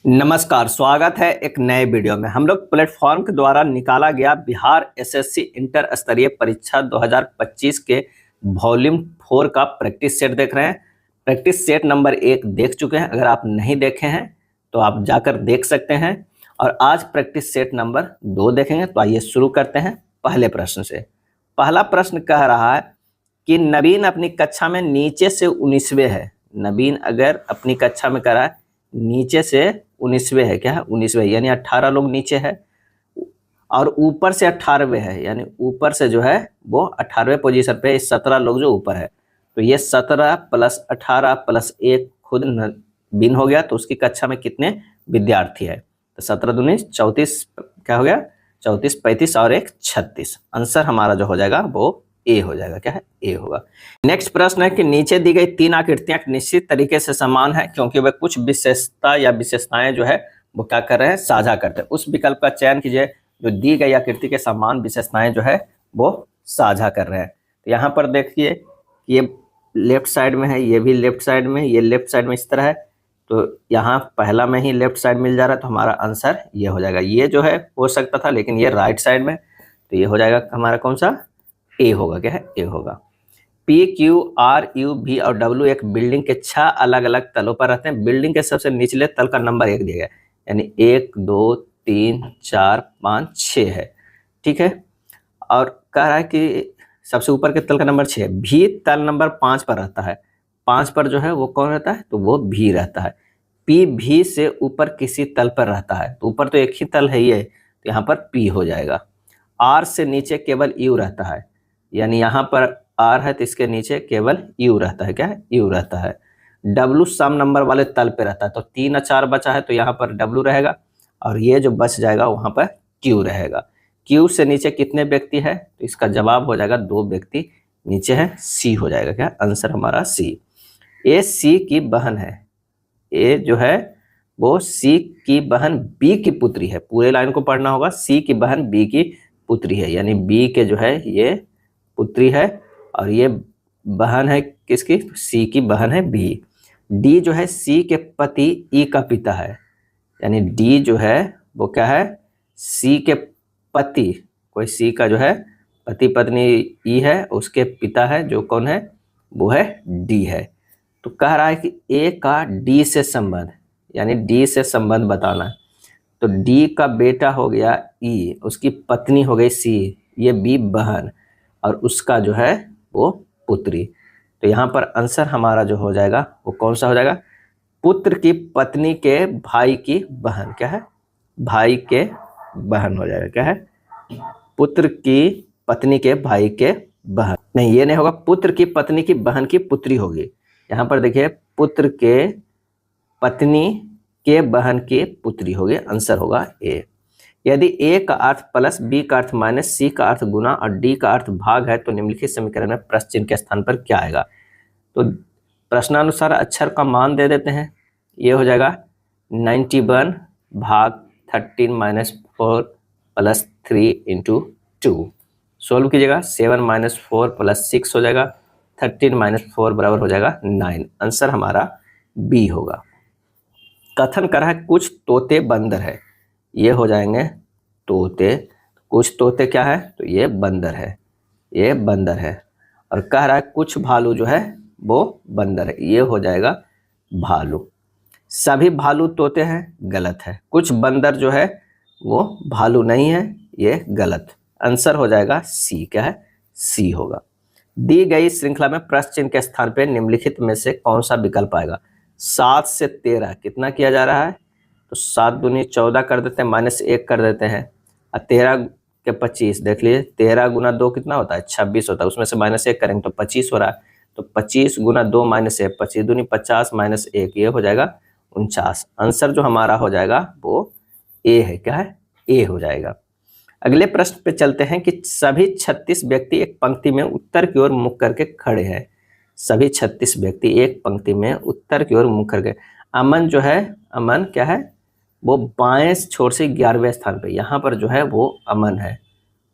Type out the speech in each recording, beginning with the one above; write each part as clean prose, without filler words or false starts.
नमस्कार, स्वागत है एक नए वीडियो में। हम लोग प्लेटफॉर्म के द्वारा निकाला गया बिहार एसएससी इंटर स्तरीय परीक्षा 2025 के वॉल्यूम 4 का प्रैक्टिस सेट देख रहे हैं। प्रैक्टिस सेट नंबर 1 देख चुके हैं। अगर आप नहीं देखे हैं तो आप जाकर देख सकते हैं। और आज प्रैक्टिस सेट नंबर 2 देखेंगे। तो आइए शुरू करते हैं पहले प्रश्न से। पहला प्रश्न कह रहा है कि नवीन अपनी कक्षा में नीचे से 19वें है। नवीन अगर अपनी कक्षा में कह रहा है नीचे से 19वें है, क्या है 19वें, यानी 18 लोग नीचे है और ऊपर से 18वें है, यानी ऊपर से जो है वो 18वें पोजीशन पे 17 लोग जो ऊपर है। तो ये 17 + 18 + 1 खुद नवीन हो गया। तो उसकी कक्षा में कितने विद्यार्थी है? तो 17 दूनी 34, क्या हो गया 34, 35 और 1 36। आंसर हमारा जो हो जाएगा वो ए हो जाएगा। क्या है? ए होगा। नेक्स्ट प्रश्न है कि नीचे दी गई 3 आकृतियां निश्चित तरीके से समान है क्योंकि वे कुछ विशेषता या विशेषताएं जो है वो क्या कर रहे हैं, साझा करते हैं। उस विकल्प का चयन कीजिए जो दी गई आकृति के समान विशेषताएं जो है वो साझा कर रहे हैं। तो यहाँ पर देखिए ये लेफ्ट साइड में है, ये भी लेफ्ट साइड में, ये लेफ्ट साइड में इस तरह है। तो यहाँ पहला में ही लेफ्ट साइड मिल जा रहा है, तो हमारा आंसर ये हो जाएगा। ये जो है हो सकता था लेकिन ये राइट साइड में, तो ये हो जाएगा हमारा कौन सा, ए होगा। क्या है? ए होगा। पी, क्यू, आर, यू, भी और डब्ल्यू एक बिल्डिंग के 6 अलग अलग तलों पर रहते हैं। बिल्डिंग के सबसे निचले तल का नंबर 1 दिया गया, यानी 1 2 3 4 5 6 है। ठीक है। और कह रहा है कि सबसे ऊपर के तल का नंबर 6 है। भी तल नंबर 5 पर रहता है। 5 पर जो है वो कौन रहता है? तो वो भी रहता है। पी भी से ऊपर किसी तल पर रहता है, तो ऊपर तो एक ही तल है ये, तो यहाँ पर पी हो जाएगा। आर से नीचे केवल यू रहता है, यानी यहाँ पर आर है तो इसके नीचे केवल यू रहता है। क्या है? यू रहता है। डब्लू सम नंबर वाले तल पे रहता है, तो 3 और 4 बचा है तो यहाँ पर डब्लू रहेगा और ये जो बच जाएगा वहाँ पर क्यू रहेगा। क्यू से नीचे कितने व्यक्ति है? तो इसका जवाब हो जाएगा 2 व्यक्ति नीचे है, सी हो जाएगा। क्या? आंसर हमारा सी। ए सी की बहन है। ए जो है वो सी की बहन बी की पुत्री है। पूरे लाइन को पढ़ना होगा। सी की बहन बी की पुत्री है, यानी बी के जो है ये पुत्री है और ये बहन है किसकी? सी की बहन है बी। डी जो है सी के पति ई का पिता है, यानी डी जो है वो क्या है? सी के पति, कोई सी का जो है पति पत्नी ई है, उसके पिता है जो कौन है? वो है डी है। तो कह रहा है कि ए का डी से संबंध, यानी डी से संबंध बताना है। तो डी का बेटा हो गया ई, उसकी पत्नी हो गई सी, ये बी बहन और उसका जो है वो पुत्री। तो यहाँ पर आंसर हमारा जो हो जाएगा वो कौन सा हो जाएगा? पुत्र की पत्नी के भाई की बहन। क्या है? भाई के बहन हो जाएगा। क्या है? पुत्र की पत्नी के भाई के बहन, नहीं ये नहीं होगा। पुत्र की पत्नी की बहन की पुत्री होगी। यहाँ पर देखिए पुत्र के पत्नी के बहन की पुत्री होगी। आंसर होगा ए। यदि ए का अर्थ प्लस, बी का अर्थ माइनस, सी का अर्थ गुना और डी का अर्थ भाग है तो निम्नलिखित समीकरण में प्रश्न चिन्ह के स्थान पर क्या आएगा? तो प्रश्नानुसार अक्षर का मान दे देते हैं। ये हो जाएगा 91 भाग 13 - 4 + 3 × 2। सोल्व कीजिएगा। 7 - 4 + 6 हो जाएगा। 13 - 4 बराबर हो जाएगा 9। आंसर हमारा बी होगा। कथन कर रहा है कुछ तोते बंदर है, ये हो जाएंगे तोते। कुछ तोते क्या है? तो ये बंदर है, ये बंदर है। और कह रहा है कुछ भालू जो है वो बंदर है, ये हो जाएगा भालू। सभी भालू तोते हैं, गलत है। कुछ बंदर जो है वो भालू नहीं है, ये गलत। आंसर हो जाएगा सी। क्या है? सी होगा। दी गई श्रृंखला में प्रश्न चिन्ह के स्थान पर निम्नलिखित में से कौन सा विकल्प आएगा? 7 से 13 कितना किया जा रहा है? तो 7 दूनी 14 कर देते हैं, -1 कर देते हैं और 13 के 25 देख लीजिए। 13 × 2 कितना होता है? 26 होता है। उसमें से -1 करेंगे तो 25 हो रहा है। तो 25 × 2 - 1, 25 दूनी 50 - 1, ये हो जाएगा 49। आंसर जो हमारा हो जाएगा वो ए है। क्या है? ए हो जाएगा। अगले प्रश्न पे चलते हैं कि सभी 36 व्यक्ति एक पंक्ति में उत्तर की ओर मुख करके खड़े हैं। सभी 36 व्यक्ति एक पंक्ति में उत्तर की ओर मुख करके। अमन जो है, अमन क्या है? वो बाएं छोर से 11वें स्थान पे, यहाँ पर जो है वो अमन है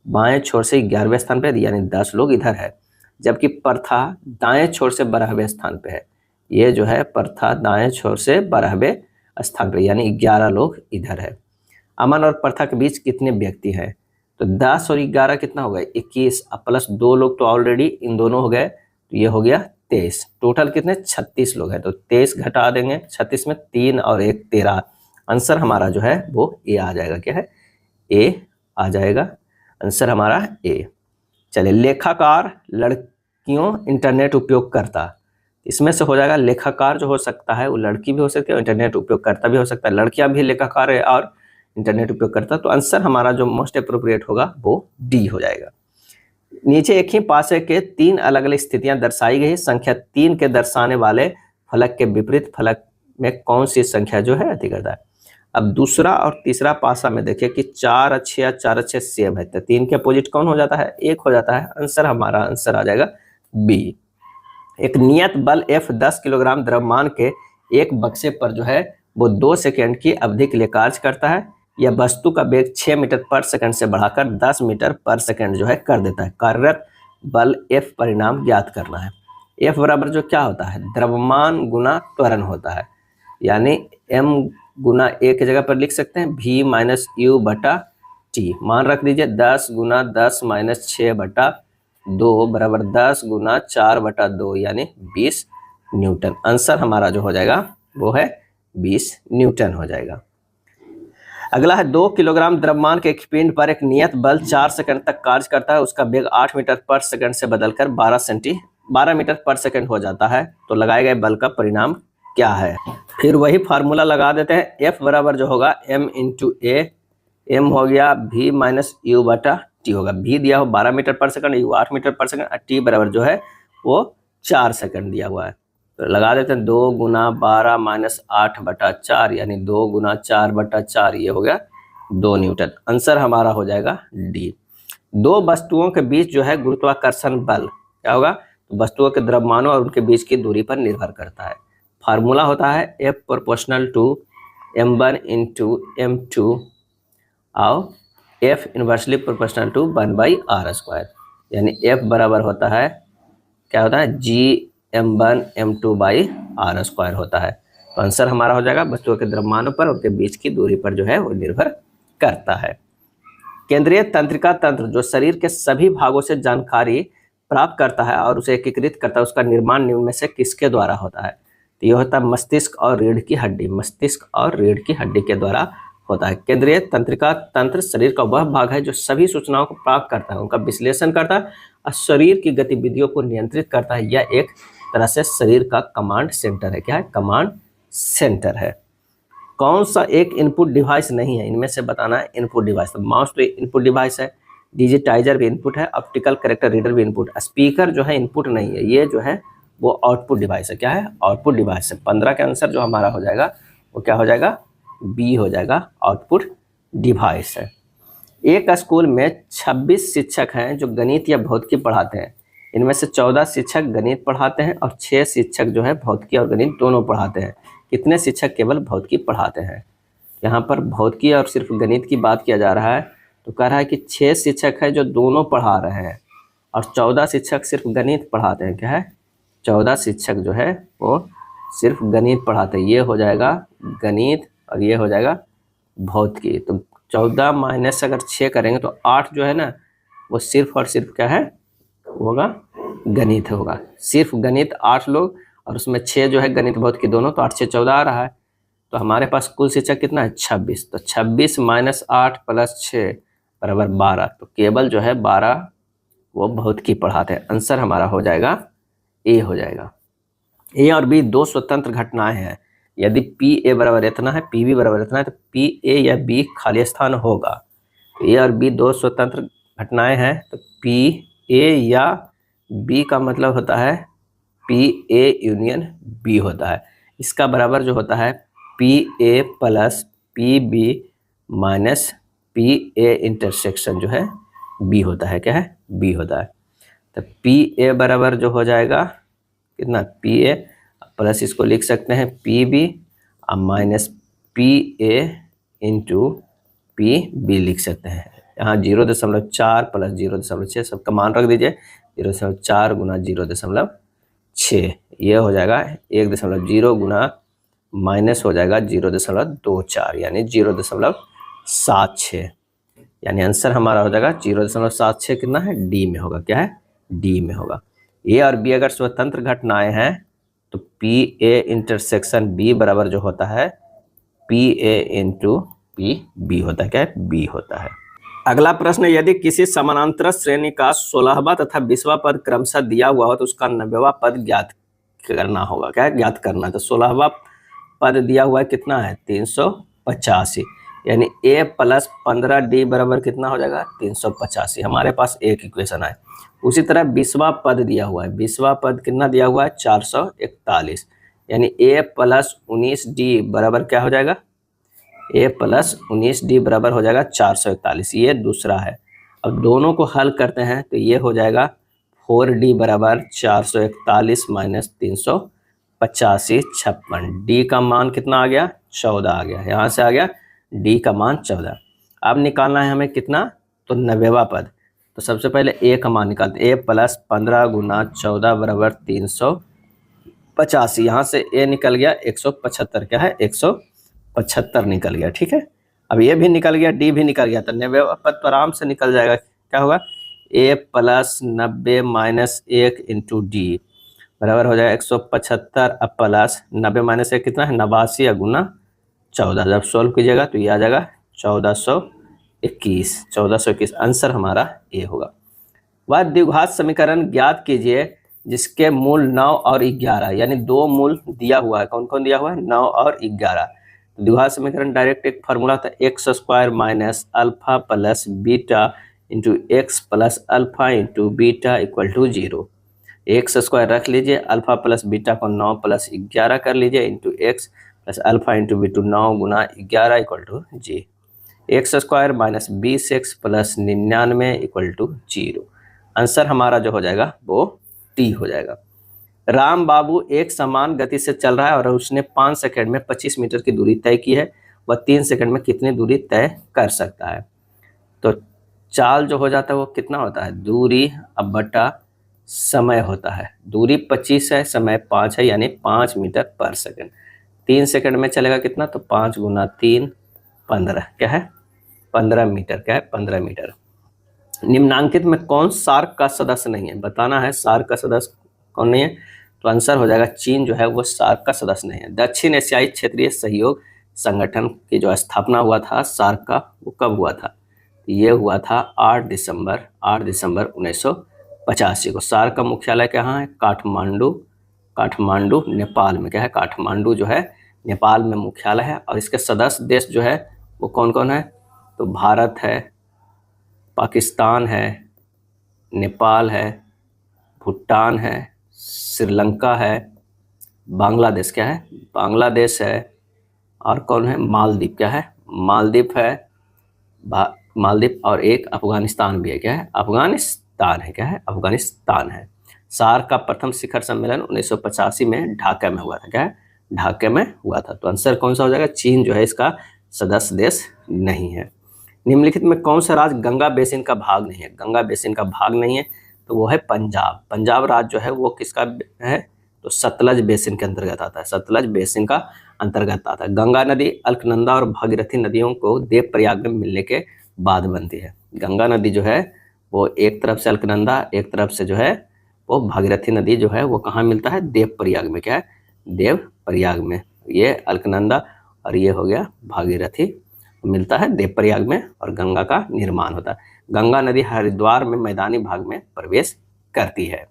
बाएं छोर से 11वें स्थान पे, यानी 10 लोग इधर है। जबकि प्रथा दाएं छोर से 12वें स्थान पे है। ये जो है प्रथा दाएं छोर से 12वें स्थान पर, यानी 11 लोग इधर है। अमन और प्रथा के बीच कितने व्यक्ति हैं? तो 10 और 11 कितना हो गया? 21, प्लस 2 लोग तो ऑलरेडी इन दोनों हो गए, तो ये हो गया 23। टोटल कितने? 36 लोग हैं। तो 23 घटा देंगे 36 में, 3 और 1 13। आंसर हमारा जो है वो ए आ जाएगा। क्या है? ए आ जाएगा आंसर हमारा ए। चलिए, लेखाकार लड़कियों इंटरनेट उपयोग करता, इसमें से हो जाएगा लेखाकार जो हो सकता है वो लड़की भी हो सकती है और इंटरनेट उपयोगकर्ता भी हो सकता है। लड़कियां भी लेखाकार है और इंटरनेट उपयोगकर्ता, तो आंसर हमारा जो मोस्ट अप्रोप्रिएट होगा वो डी हो जाएगा। नीचे एक ही पासे के 3 अलग अलग स्थितियां दर्शाई गई। संख्या 3 के दर्शाने वाले फलक के विपरीत फलक में कौन सी संख्या जो है अधिक है? अब दूसरा और तीसरा पासा में देखिए कि 4 अच्छे या 4 अच्छे सेम है, तो 3 के अपोजिट कौन हो जाता है? 1 हो जाता है। आंसर हमारा आंसर आ जाएगा बी। एक नियत बल F 10 किलोग्राम द्रव्यमान के एक बक्से पर जो है वो 2 सेकंड की अवधि के लिए कार्य करता है। यह वस्तु का वेग 6 मीटर पर सेकंड से बढ़ाकर 10 मीटर पर सेकंड जो है कर देता है। कार्यरत बल F परिणाम ज्ञात करना है। F बराबर जो क्या होता है? द्रव्यमान गुना त्वरण होता है, यानी m गुना a की जगह पर लिख सकते हैं v माइनस यू बटा टी। मान रख दीजिए 10 गुना 10 माइनस 6 बटा 2 बराबर 10 गुना 4 बटा 2, यानी 20 न्यूटन। आंसर हमारा जो हो जाएगा वो है 20 न्यूटन हो जाएगा। अगला है 2 किलोग्राम द्रव्यमान के एक पिंड पर एक नियत बल 4 सेकंड तक कार्य करता है। उसका वेग 8 मीटर पर सेकंड से बदलकर 12 मीटर पर सेकंड हो जाता है। तो लगाए गए बल का परिणाम क्या है? फिर वही फार्मूला लगा देते हैं। F बराबर जो होगा m इंटू ए, m हो गया v माइनस यू बटा टी होगा। v दिया हो 12 मीटर पर सेकंड, यू 8 मीटर पर सेकंड, टी बराबर जो है वो 4 सेकंड दिया हुआ है। तो लगा देते हैं 2 गुना 12 माइनस 8 बटा 4, यानी 2 गुना 4 बटा 4, ये हो गया 2 न्यूटन। आंसर हमारा हो जाएगा डी। दो वस्तुओं के बीच जो है गुरुत्वाकर्षण बल क्या होगा? तो वस्तुओं के द्रव्यमानों और उनके बीच की दूरी पर निर्भर करता है। फार्मूला होता है F proportional to m1 into m2 और F inversely proportional to 1/r², यानी F बराबर होता है क्या होता है? G m1 m2/r² होता है। तो आंसर हमारा हो जाएगा वस्तुओं के द्रव्यमानों पर उनके बीच की दूरी पर जो है वो निर्भर करता है। केंद्रीय तंत्रिका तंत्र जो शरीर के सभी भागों से जानकारी प्राप्त करता है और उसे एकीकृत करता है, उसका निर्माण निम्न में से किसके द्वारा होता है? तो यह होता है मस्तिष्क और रीढ़ की हड्डी। मस्तिष्क और रीढ़ की हड्डी के द्वारा होता है। केंद्रीय तंत्रिका तंत्र शरीर का वह भाग है जो सभी सूचनाओं को प्राप्त करता है, उनका विश्लेषण करता है और शरीर की गतिविधियों को नियंत्रित करता है। यह एक तरह से शरीर का कमांड सेंटर है। क्या है? कमांड सेंटर है। कौन सा एक इनपुट डिवाइस नहीं है? इनमें से बताना है इनपुट डिवाइस। तो माउस तो इनपुट डिवाइस है, डिजिटाइजर भी इनपुट है, ऑप्टिकल कैरेक्टर रीडर भी इनपुट, स्पीकर जो है इनपुट नहीं है, ये जो है वो आउटपुट डिवाइस है। क्या है? आउटपुट डिवाइस है। 15 का आंसर जो हमारा हो जाएगा वो क्या हो जाएगा? बी हो जाएगा, आउटपुट डिवाइस है। एक स्कूल में 26 शिक्षक हैं जो गणित या भौतिकी पढ़ाते हैं। इनमें से 14 शिक्षक गणित पढ़ाते हैं और 6 शिक्षक जो है भौतिकी और गणित दोनों पढ़ाते हैं। कितने शिक्षक केवल भौतिकी पढ़ाते हैं? यहाँ पर भौतिकी और सिर्फ गणित की बात किया जा रहा है, तो कह रहा है कि 6 शिक्षक है जो दोनों पढ़ा रहे हैं और 14 शिक्षक सिर्फ गणित पढ़ाते हैं। क्या है? 14 शिक्षक जो है वो सिर्फ गणित पढ़ाते हैं। ये हो जाएगा गणित और ये हो जाएगा भौतिकी। तो 14 माइनस अगर 6 करेंगे तो 8 जो है ना वो सिर्फ और सिर्फ क्या है? होगा गणित होगा। सिर्फ गणित 8 लोग और उसमें 6 जो है गणित भौतिकी दोनों, तो 8 से 14 आ रहा है। तो हमारे पास कुल शिक्षक कितना है? 26। तो 26 माइनस 8 प्लस 6 बराबर 12। तो केवल जो है 12 वो भौतिकी पढ़ाते हैं। आंसर हमारा हो जाएगा ए हो जाएगा। ए और बी दो स्वतंत्र घटनाएं हैं। यदि पी ए बराबर इतना है, पी बी बराबर इतना है, तो पी ए या बी खाली स्थान होगा। तो ए और बी दो स्वतंत्र घटनाएं हैं, तो पी ए या बी का मतलब होता है पी ए यूनियन बी होता है। इसका बराबर जो होता है P A plus P B minus P A intersection जो है बी होता है। क्या है? बी होता है। तो पी ए बराबर जो हो जाएगा कितना? पी ए प्लस इसको लिख सकते हैं पी बी और minus P A into P B लिख सकते हैं। यहाँ 0.4 प्लस 0.6 सबका मान रख दीजिए। 0.4 गुना 0.6 ये हो जाएगा 1.0 गुना माइनस हो जाएगा 0.24 यानी 0.76, यानी आंसर हमारा हो जाएगा 0.76 कितना है, डी में होगा। क्या है, डी में होगा। ए और बी अगर स्वतंत्र घटनाएं हैं तो पी ए इंटरसेक्शन बी बराबर जो होता है P A into P B होता है। क्या है, बी होता है। अगला प्रश्न, यदि किसी समानांतर श्रेणी का 16वां तथा 20वां पद क्रमशः दिया हुआ हो तो उसका 90वां पद ज्ञात करना होगा। क्या है, ज्ञात करना। तो 16वां पद दिया हुआ है कितना है, 385, यानी a प्लस 15d बराबर कितना हो जाएगा, 385। हमारे पास एक इक्वेशन है। उसी तरह 20वां पद दिया हुआ है, 20वां पद कितना दिया हुआ है, 441, यानी a प्लस 19d बराबर क्या हो जाएगा, a प्लस 19d बराबर हो जाएगा 441। ये दूसरा है। अब दोनों को हल करते हैं तो ये हो जाएगा 4d बराबर 441 माइनस 385, 56। d का मान कितना आ गया, 14 आ गया। यहाँ से आ गया d का मान 14। अब निकालना है हमें कितना, तो 90वां पद। तो सबसे पहले a का मान निकालते हैं। a प्लस 15 गुना 14 बराबर 385। यहाँ से a निकल गया 175। क्या है, 175 निकल गया। ठीक है, अब ये भी निकल गया, डी भी निकल गया, तो 90वां पद तो आराम से निकल जाएगा। क्या होगा, a plus 90 minus 1 into D बराबर हो जाएगा 175। अब प्लस 90 माइनस 1 कितना है, 89 गुना 14। जब सोल्व कीजिएगा तो ये आ जाएगा 1421। 1421 आंसर हमारा ए होगा। वह द्विघात समीकरण ज्ञात कीजिए जिसके मूल 9 और 11, यानी दो मूल दिया हुआ है। कौन कौन दिया हुआ है, 9 और 11। द्विघात समीकरण डायरेक्ट एक फार्मूला था, X square minus alpha plus beta into X plus alpha into beta equal to 0। X square रख लीजिए, अल्फा प्लस बीटा को 9 प्लस 11 कर लीजिए into X plus alpha into beta 9 गुना 11 इक्वल टू जी। X square minus 20x plus 99 equal to 0। Answer हमारा जो हो जाएगा वो टी हो जाएगा। राम बाबू एक समान गति से चल रहा है और उसने 5 सेकंड में 25 मीटर की दूरी तय की है। वह 3 सेकंड में कितनी दूरी तय कर सकता है। तो चाल जो हो जाता है वो कितना होता है, दूरी अब बटा समय होता है। दूरी 25 है, समय 5 है, यानी 5 मीटर पर सेकंड। 3 सेकंड में चलेगा कितना, तो 5 गुना 3 15। क्या है, 15 मीटर। क्या है, 15 मीटर। निम्नांकित में कौन सार्क का सदस्य नहीं है, बताना है सार्क का सदस्य कौन नहीं है। तो आंसर हो जाएगा चीन जो है वो सार्क का सदस्य नहीं है। दक्षिण एशियाई क्षेत्रीय सहयोग संगठन की जो स्थापना हुआ था सार्क का, वो कब हुआ था, ये हुआ था 8 दिसंबर 1985 को। सार्क का मुख्यालय कहाँ है, काठमांडू। काठमांडू नेपाल में। क्या है, काठमांडू जो है नेपाल में मुख्यालय है। और इसके सदस्य देश जो है वो कौन कौन है, तो भारत है, पाकिस्तान है, नेपाल है, भूटान है, श्रीलंका है, बांग्लादेश। क्या है, बांग्लादेश है, और कौन है, मालदीव। क्या है, मालदीव है, मालदीव, और एक अफगानिस्तान भी है। क्या है, अफगानिस्तान है। क्या है, अफगानिस्तान है। सार्क का प्रथम शिखर सम्मेलन 1985 में ढाका में हुआ था। क्या है, ढाका में हुआ था। तो आंसर कौन सा हो जाएगा, चीन जो है इसका सदस्य देश नहीं है। निम्नलिखित में कौन सा राज्य गंगा बेसिन का भाग नहीं है, गंगा बेसिन का भाग नहीं है, तो वो है पंजाब। पंजाब राज्य जो है वो किसका है, तो सतलज बेसिन के अंतर्गत आता है। सतलज बेसिन का अंतर्गत आता है। गंगा नदी अलकनंदा और भागीरथी नदियों को देवप्रयाग में मिलने के बाद बनती है। गंगा नदी जो है वो एक तरफ से अलकनंदा, एक तरफ से जो है वो भागीरथी नदी जो है वो कहाँ मिलता है, देवप्रयाग में। क्या है, देवप्रयाग में। ये अलकनंदा और ये हो गया भागीरथी मिलता है देवप्रयाग में, और गंगा का निर्माण होता है। गंगा नदी हरिद्वार में मैदानी भाग में प्रवेश करती है।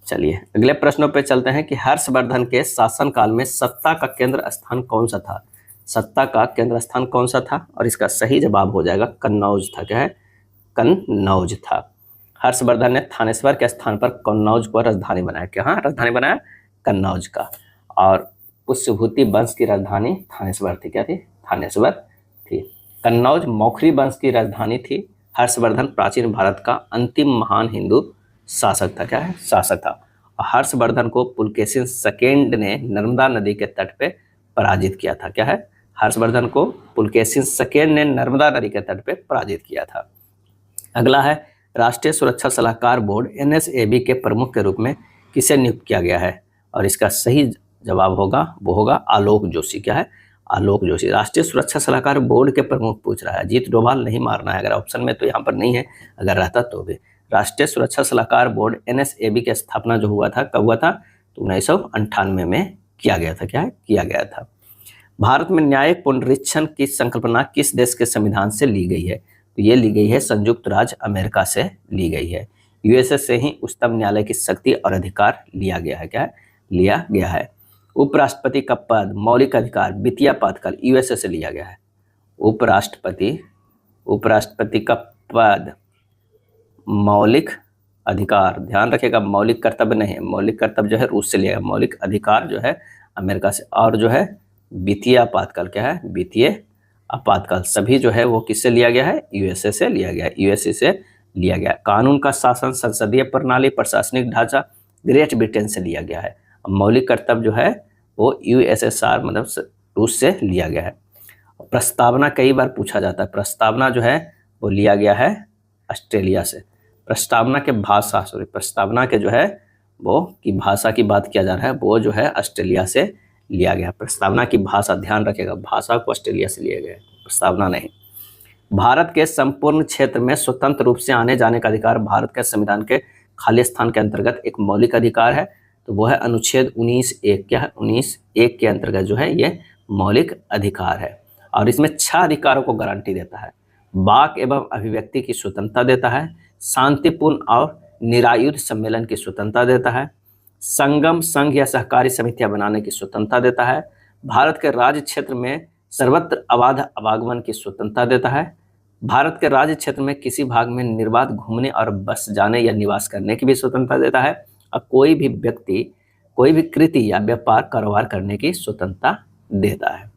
चलिए अगले प्रश्नों पे चलते हैं कि हर्षवर्धन के शासनकाल में सत्ता का केंद्र स्थान कौन सा था। सत्ता का केंद्र स्थान कौन सा था, और इसका सही जवाब हो जाएगा कन्नौज था। क्या है, कन्नौज था। हर्षवर्धन ने थानेश्वर के स्थान पर कन्नौज को राजधानी बनाया। क्या राजधानी बनाया, कन्नौज का। और पुष्यभूति वंश की राजधानी थानेश्वर थी। क्या थी, थानेश्वर थी। कन्नौज मौखरी वंश की राजधानी थी। हर्षवर्धन प्राचीन भारत का अंतिम महान हिंदू शासक था। क्या है, शासक था। और हर्षवर्धन को पुलकेशिन सेकेंड ने नर्मदा नदी के तट पे पराजित किया था। क्या है, हर्षवर्धन को पुलकेशिन सेकेंड ने नर्मदा नदी के तट पे पराजित किया था। अगला है राष्ट्रीय सुरक्षा सलाहकार बोर्ड NSAB के प्रमुख के रूप में किसे नियुक्त किया गया है, और इसका सही जवाब होगा वो होगा आलोक जोशी। क्या है? आलोक जोशी। राष्ट्रीय सुरक्षा सलाहकार बोर्ड के प्रमुख पूछ रहा है, अजीत डोभाल नहीं मारना है, अगर ऑप्शन में तो यहाँ पर नहीं है, अगर रहता तो भी। राष्ट्रीय सुरक्षा सलाहकार बोर्ड NSAB की स्थापना जो हुआ था, कब हुआ था? तो 1998 में किया गया था। क्या है? किया गया था। भारत में न्यायिक पुनरीक्षण की संकल्पना किस देश के संविधान से ली गई है? तो ये ली गई है संयुक्त राज्य अमेरिका से ली गई है। USA से ही उच्चतम न्यायालय की शक्ति और अधिकार लिया गया है। क्या है? लिया गया है। उपराष्ट्रपति का पद, मौलिक अधिकार, वित्तीय आपातकाल USA से लिया गया है। उपराष्ट्रपति का पद, मौलिक अधिकार, ध्यान रखिएगा, मौलिक कर्तव्य नहीं है, मौलिक कर्तव्य जो है रूस से लिया गया, मौलिक अधिकार जो है अमेरिका से, और जो है वित्तीय आपातकाल, क्या है? वित्तीय आपातकाल, सभी जो है वो किससे लिया गया है? USA से लिया गया है, USA से लिया गया। कानून का शासन, संसदीय प्रणाली, प्रशासनिक ढांचा ग्रेट ब्रिटेन से लिया गया है। मौलिक कर्तव्य जो है वो USSR मतलब रूस से लिया गया है। प्रस्तावना कई बार पूछा जाता है, प्रस्तावना जो है वो लिया गया है ऑस्ट्रेलिया से। प्रस्तावना के जो है वो की भाषा की बात किया जा रहा है, वो जो है ऑस्ट्रेलिया से लिया गया। प्रस्तावना की भाषा, ध्यान रखिएगा, भाषा को ऑस्ट्रेलिया से लिया गया, प्रस्तावना नहीं। भारत के संपूर्ण क्षेत्र में स्वतंत्र रूप से आने जाने का अधिकार भारत के संविधान के खाली स्थान के अंतर्गत एक मौलिक अधिकार है, तो वो है अनुच्छेद 19(1). क्या है? 19(1) के अंतर्गत जो है ये मौलिक अधिकार है, और इसमें 6 अधिकारों को गारंटी देता है। वाक एवं अभिव्यक्ति की स्वतंत्रता देता है, शांतिपूर्ण और निरायुध सम्मेलन की स्वतंत्रता देता है, संगम, संघ या सहकारी समितियां बनाने की स्वतंत्रता देता है, भारत के राज्य क्षेत्र में सर्वत्र अबाध आवागमन की स्वतंत्रता देता है, भारत के राज्य क्षेत्र में किसी भाग में निर्बाध घूमने और बस जाने या निवास करने की भी स्वतंत्रता देता है, और कोई भी व्यक्ति कोई भी कृति या व्यापार कारोबार करने की स्वतंत्रता देता है।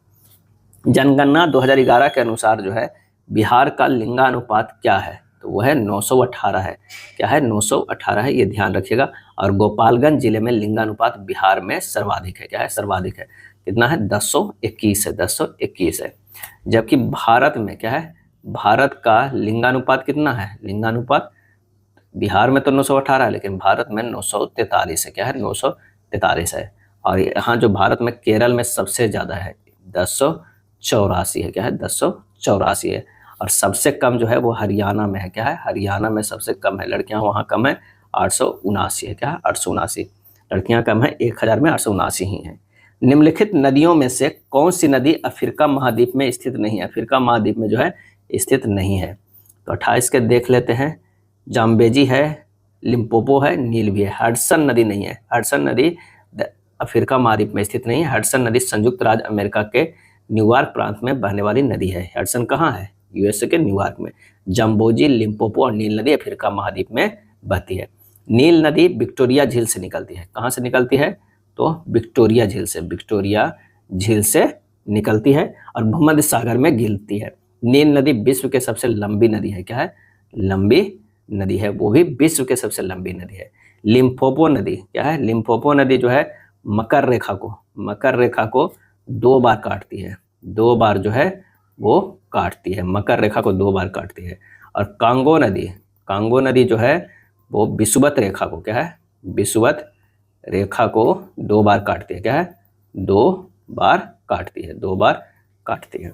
जनगणना 2011 के अनुसार जो है बिहार का लिंगानुपात क्या है? तो वो है 918 है। क्या है? 918 है, ये ध्यान रखिएगा। और गोपालगंज जिले में लिंगानुपात बिहार में सर्वाधिक है। क्या है? सर्वाधिक है। कितना है? 1021 है, 1021 है। जबकि भारत में क्या है? भारत का लिंगानुपात कितना है? लिंगानुपात बिहार में तो 918 है, लेकिन भारत में 943 है। क्या है? 943 है। और यहाँ जो भारत में केरल में सबसे ज़्यादा है, 1084 है। क्या है? 1084 है। और सबसे कम जो है वो हरियाणा में है। क्या है? हरियाणा में सबसे कम है, लड़कियां वहाँ कम है, 879 है। क्या है? 879 लड़कियां कम है, 1000 में 879 ही हैं। निम्नलिखित नदियों में से कौन सी नदी अफ्रीका महाद्वीप में स्थित नहीं है? अफ्रीका महाद्वीप में जो है स्थित नहीं है। तो 28 के देख लेते हैं। जाम्बेजी है, लिम्पोपो है, नील भी है। हडसन नदी नहीं है। हडसन नदी अफ्रीका महाद्वीप में स्थित नहीं है। हडसन नदी संयुक्त राज्य अमेरिका के न्यूयॉर्क प्रांत में बहने वाली नदी है। हडसन कहाँ है? USA के न्यूयॉर्क में। जम्बोजी, लिम्पोपो और नील नदी अफ्रीका महाद्वीप में बहती है। नील नदी विक्टोरिया झील से निकलती है। कहाँ से निकलती है? तो विक्टोरिया झील से, विक्टोरिया झील से निकलती है और भूमध्य सागर में गिरती है। नील नदी विश्व के सबसे लंबी नदी है। क्या है? लंबी नदी है, वो भी विश्व के सबसे लंबी नदी है। लिम्पोपो नदी क्या है? लिम्पोपो नदी जो है मकर रेखा को 2 बार काटती है। 2 बार जो है वो काटती है, मकर रेखा को 2 बार काटती है। और कांगो नदी जो है वो विषुवत रेखा को, क्या है? विषुवत रेखा को 2 बार काटती है। क्या है? 2 बार काटती है, 2 बार काटती है।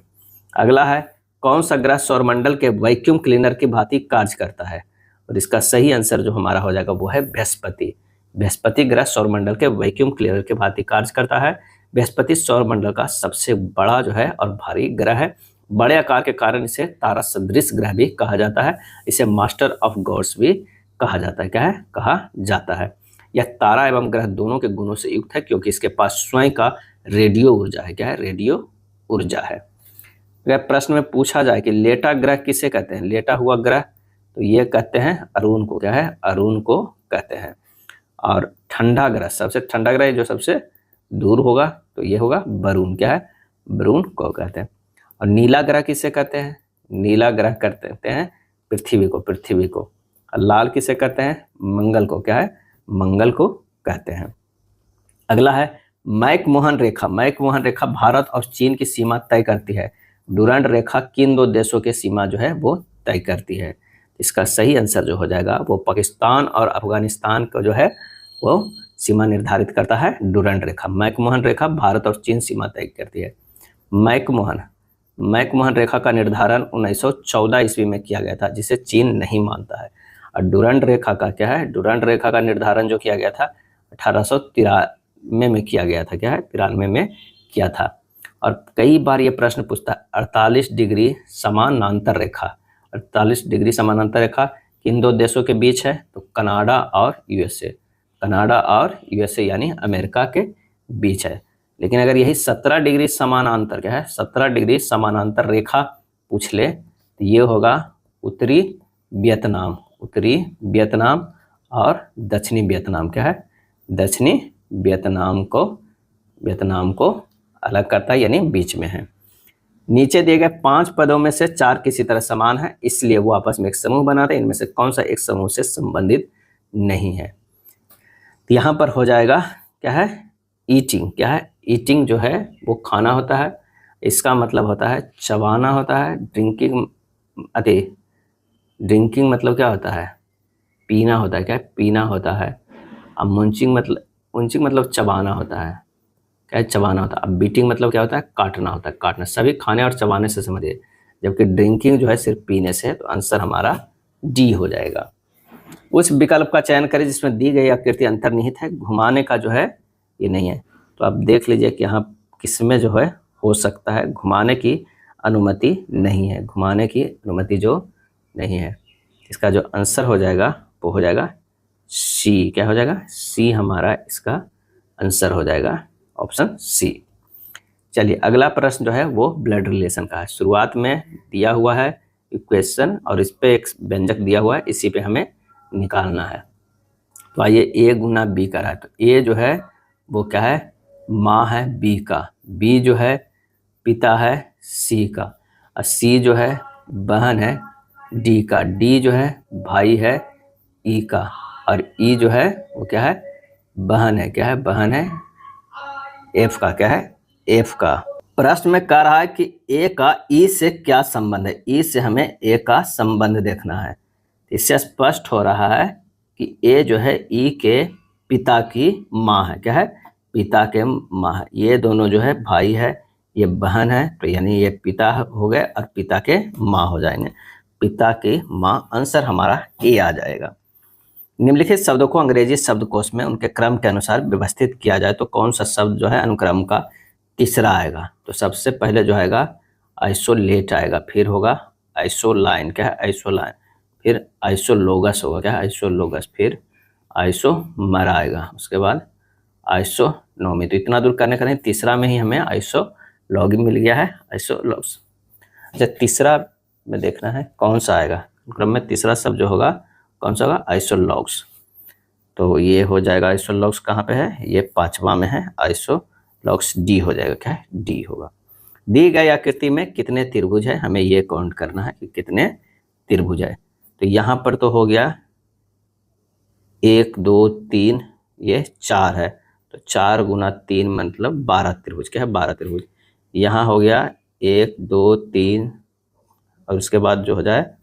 अगला है, कौन सा ग्रह सौरमंडल के वैक्यूम क्लीनर की भांति कार्य करता है? और इसका सही आंसर जो हमारा हो जाएगा वो है बृहस्पति। बृहस्पति ग्रह सौरमंडल के वैक्यूम क्लीनर की भांति कार्य करता है। बृहस्पति सौरमंडल का सबसे बड़ा जो है और भारी ग्रह है। बड़े आकार के कारण इसे तारा सदृश ग्रह भी कहा जाता है। इसे मास्टर ऑफ गॉड्स भी कहा जाता है। क्या है? कहा जाता है। यह तारा एवं ग्रह दोनों के गुणों से युक्त है, क्योंकि इसके पास स्वयं का रेडियो ऊर्जा है। क्या है? रेडियो ऊर्जा है। अगर प्रश्न में पूछा जाए कि लेटा ग्रह किसे कहते हैं? लेटा हुआ ग्रह, तो ये कहते हैं अरुण को। क्या है? अरुण को कहते हैं। और ठंडा ग्रह, सबसे ठंडा ग्रह जो सबसे दूर होगा तो ये होगा वरुण। क्या है? वरुण को कहते हैं। और नीला ग्रह किसे कहते हैं? नीला ग्रह कहते हैं पृथ्वी को। और लाल किसे कहते हैं? मंगल को। क्या है? मंगल को कहते हैं। अगला है मैकमोहन रेखा भारत और चीन की सीमा तय करती है। डुरंड रेखा किन 2 देशों की सीमा जो है वो तय करती है? इसका सही आंसर जो हो जाएगा वो पाकिस्तान और अफगानिस्तान को जो है वो सीमा निर्धारित करता है? डुरंड रेखा। मैकमोहन रेखा भारत और चीन सीमा तय करती है। मैकमोहन रेखा का निर्धारण 1914 ईस्वी में किया गया था, जिसे चीन नहीं मानता है। और डुरंड रेखा का क्या है? डुरंड रेखा का निर्धारण जो किया गया था 1893 में किया गया था। क्या है? 93 में किया था। और कई बार ये प्रश्न पूछता है 48 डिग्री समानांतर रेखा। 48 डिग्री समानांतर रेखा किन दो देशों के बीच है? तो कनाडा और यूएसए। कनाडा और यूएसए यानी अमेरिका के बीच है। लेकिन अगर यही 17 डिग्री समानांतर क्या है? 17 डिग्री समानांतर रेखा पूछ ले तो ये होगा उत्तरी वियतनाम। उत्तरी वियतनाम और दक्षिणी वियतनाम। क्या है? दक्षिणी वियतनाम को अलग करता है, यानी बीच में है। नीचे दिए गए 5 पदों में से 4 किसी तरह समान है, इसलिए वो आपस में एक समूह बनाते हैं। इनमें से कौन सा एक समूह से संबंधित नहीं है? तो यहाँ पर हो जाएगा क्या है? ईटिंग। क्या है? ईटिंग जो है वो खाना होता है। इसका मतलब होता है चबाना होता है। ड्रिंकिंग मतलब क्या होता है? पीना होता है। क्या है? पीना होता है। अब मुंचिंग मतलब चबाना होता है। क्या है? चबाना होता है। अब बीटिंग मतलब क्या होता है? काटना होता है। काटना। सभी खाने और चबाने से समझिए, जबकि ड्रिंकिंग जो है सिर्फ पीने से है। तो आंसर हमारा डी हो जाएगा। उस विकल्प का चयन करें जिसमें दी गई आकृति अंतर्निहित है। घुमाने का जो है ये नहीं है। तो आप देख लीजिए कि यहाँ किसमें जो है हो सकता है घुमाने की अनुमति नहीं है। घुमाने की अनुमति जो नहीं है, इसका जो आंसर हो जाएगा वो हो जाएगा सी। क्या हो जाएगा? सी हमारा इसका आंसर हो जाएगा, ऑप्शन सी। चलिए अगला प्रश्न जो है वो ब्लड रिलेशन का है। शुरुआत में दिया हुआ है इक्वेशन और इस पे एक व्यंजक दिया हुआ है, इसी पे हमें निकालना है। तो आइए ए गुना बी का रहा है। तो ए जो है वो क्या है? माँ है बी का। बी जो है पिता है सी का। और सी जो है बहन है डी का। डी जो है भाई है ई का। और ई जो है वो क्या है? बहन है। क्या है? बहन है एफ का। क्या है? एफ का। प्रश्न में कह रहा है कि ए का ई से क्या संबंध है? ई से हमें ए का संबंध देखना है। इससे स्पष्ट हो रहा है कि ए जो है ई के पिता की माँ है। क्या है? पिता के माँ है। ये दोनों जो है भाई है, ये बहन है, तो यानी ये पिता हो गए और पिता के माँ हो जाएंगे। पिता की माँ, आंसर हमारा ए आ जाएगा। निम्नलिखित शब्दों को अंग्रेजी शब्दकोश में उनके क्रम के अनुसार व्यवस्थित किया जाए तो कौन सा शब्द जो है अनुक्रम का तीसरा आएगा? तो सबसे पहले जो आएगा आइसोलेट आएगा, फिर होगा आइसोलाइन। क्या है? आइसोलाइन। फिर आइसोलोगस होगा। क्या है? आइसोलोगस। फिर आइसोमर आएगा, उसके बाद आइसोनोमी। तो इतना दूर करने करें तीसरा में ही हमें आइसोलॉगी मिल गया है, आइसोलॉग्स। अच्छा तीसरा में देखना है कौन सा आएगा क्रम में। तीसरा शब्द जो होगा कौन सा होगा? आइसोलॉग्स। तो ये हो जाएगा आइसोलॉग्स कहाँ पे है? ये 5वां में है। आइसोलॉग्स डी हो जाएगा। क्या है? डी होगा। दी गई आकृति में कितने त्रिभुज है? हमें ये काउंट करना है कि कितने त्रिभुज है। तो यहाँ पर तो हो गया 1 2 3, ये 4 है। तो 4 गुना 3 मतलब 12 त्रिभुज। क्या है? 12 त्रिभुज। यहाँ हो गया 1 2 3 और उसके बाद जो हो जाए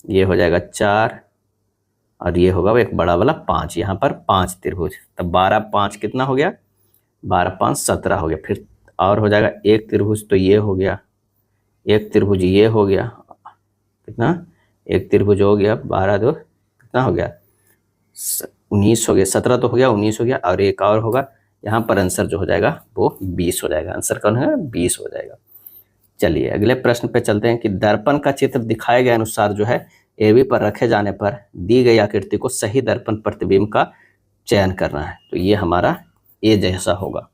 ये हो जाएगा 4 और ये होगा एक बड़ा वाला 5। यहाँ पर 5 त्रिभुज। तब 12 5 कितना हो गया? 12 5 17 हो गया। फिर और हो जाएगा एक त्रिभुज, तो ये हो गया एक त्रिभुज, ये हो गया कितना? एक त्रिभुज हो गया 12 2 कितना हो गया? 19 हो गया। 17 तो हो गया, 19 हो गया और एक और होगा। यहाँ पर आंसर जो हो जाएगा वो 20 हो जाएगा। आंसर कौन है? 20 हो जाएगा। चलिए अगले प्रश्न पे चलते हैं कि दर्पण का चित्र दिखाए गए अनुसार जो है एबी पर रखे जाने पर दी गई आकृति को सही दर्पण प्रतिबिंब का चयन करना है। तो ये हमारा ए जैसा होगा।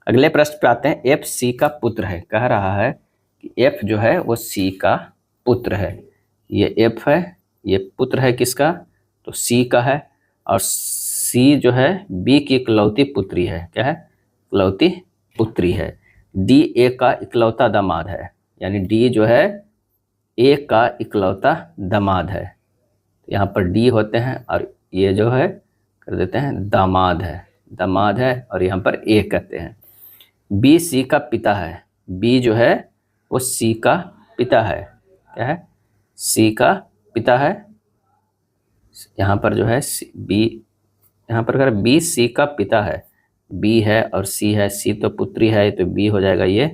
अगले प्रश्न पे आते हैं। एफ सी का पुत्र है। कह रहा है कि एफ जो है वो सी का पुत्र है। ये एफ है, ये पुत्र है किसका? तो सी का है। और सी जो है बी की इकलौती पुत्री है। क्या है? इकलौती पुत्री है। डी ए का इकलौता दामाद है, यानी डी जो है ए का इकलौता दामाद है। यहाँ पर डी होते हैं और ये जो है कर देते हैं दामाद है और यहाँ पर ए कहते हैं। बी सी का पिता है। बी जो है वो सी का पिता है। क्या है? सी का पिता है। यहाँ पर जो है बी यहाँ पर अगर बी सी का पिता है, बी है और सी है, सी तो पुत्री है तो बी हो जाएगा, ये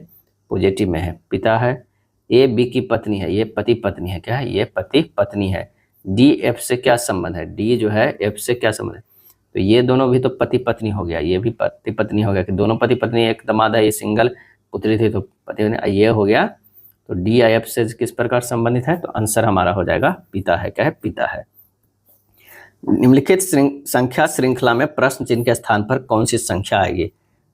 पॉजिटिव में है, पिता है। ए बी की पत्नी है, ये पति पत्नी है, क्या है, ये पति पत्नी है। डी एफ से क्या संबंध है, डी जो है एफ से क्या संबंध है, तो ये दोनों भी तो पति पत्नी हो गया, ये भी पति पत्नी हो गया कि दोनों पति पत्नी, एक दामाद है, ये सिंगल पुत्री थी तो पति पत्नी, ये हो गया। तो डी आई एफ से किस प्रकार संबंधित है, तो आंसर हमारा हो जाएगा पिता है, क्या है, पिता है। निम्नलिखित संख्या श्रृंखला में प्रश्न चिन्ह के स्थान पर कौन सी संख्या आएगी।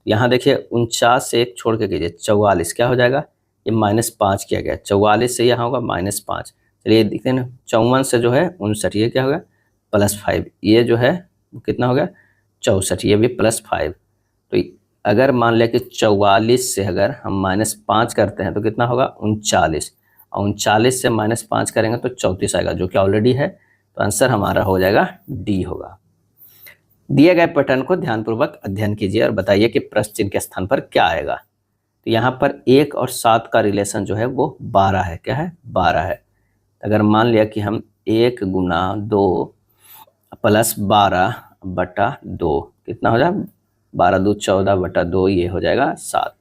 यहाँ देखिए 49 से एक छोड़ के कीजिए, 44 क्या हो जाएगा, ये -5 किया गया, 44 से यहाँ होगा -5। चलिए देखते हैं ना, 54 से जो है 59, ये क्या होगा +5, ये जो है कितना हो गया 64, ये भी +5। तो अगर मान लिया कि 44 से अगर हम -5 करते हैं तो कितना होगा 39, और 39 से -5 करेंगे तो 34 आएगा, जो कि ऑलरेडी है। तो आंसर हमारा हो जाएगा डी होगा। दिए गए पैटर्न को ध्यानपूर्वक अध्ययन कीजिए और बताइए कि प्रश्न चिन्ह के स्थान पर क्या आएगा। तो यहाँ पर 1 और 7 का रिलेशन जो है वो 12 है, क्या है 12 है। अगर मान लिया कि हम 1 गुना 2 प्लस 12/2 कितना हो जाएगा, 12 2 14/2, ये हो जाएगा 7।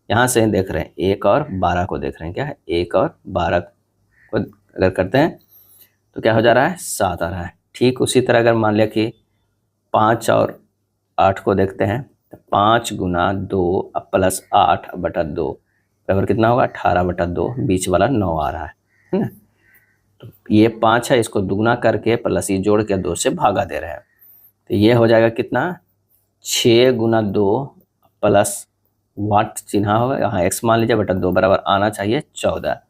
यहाँ से देख रहे हैं 1 और 12 को देख रहे हैं, क्या है 1 और 12 को अगर करते हैं तो क्या हो जा रहा है 7 आ रहा है। ठीक उसी तरह अगर मान लिया कि 5 और 8 को देखते हैं तो 5 गुना 2 प्लस 8/2 बराबर कितना होगा 18/2, बीच वाला 9 आ रहा है ना। तो ये 5 है, इसको दुगना करके प्लस ये जोड़ के 2 से भागा दे रहे हैं, तो ये हो जाएगा कितना 6 गुना 2 प्लस वाट चिन्ह होगा, यहाँ x मान लीजिए बटा 2 बराबर आना चाहिए 14।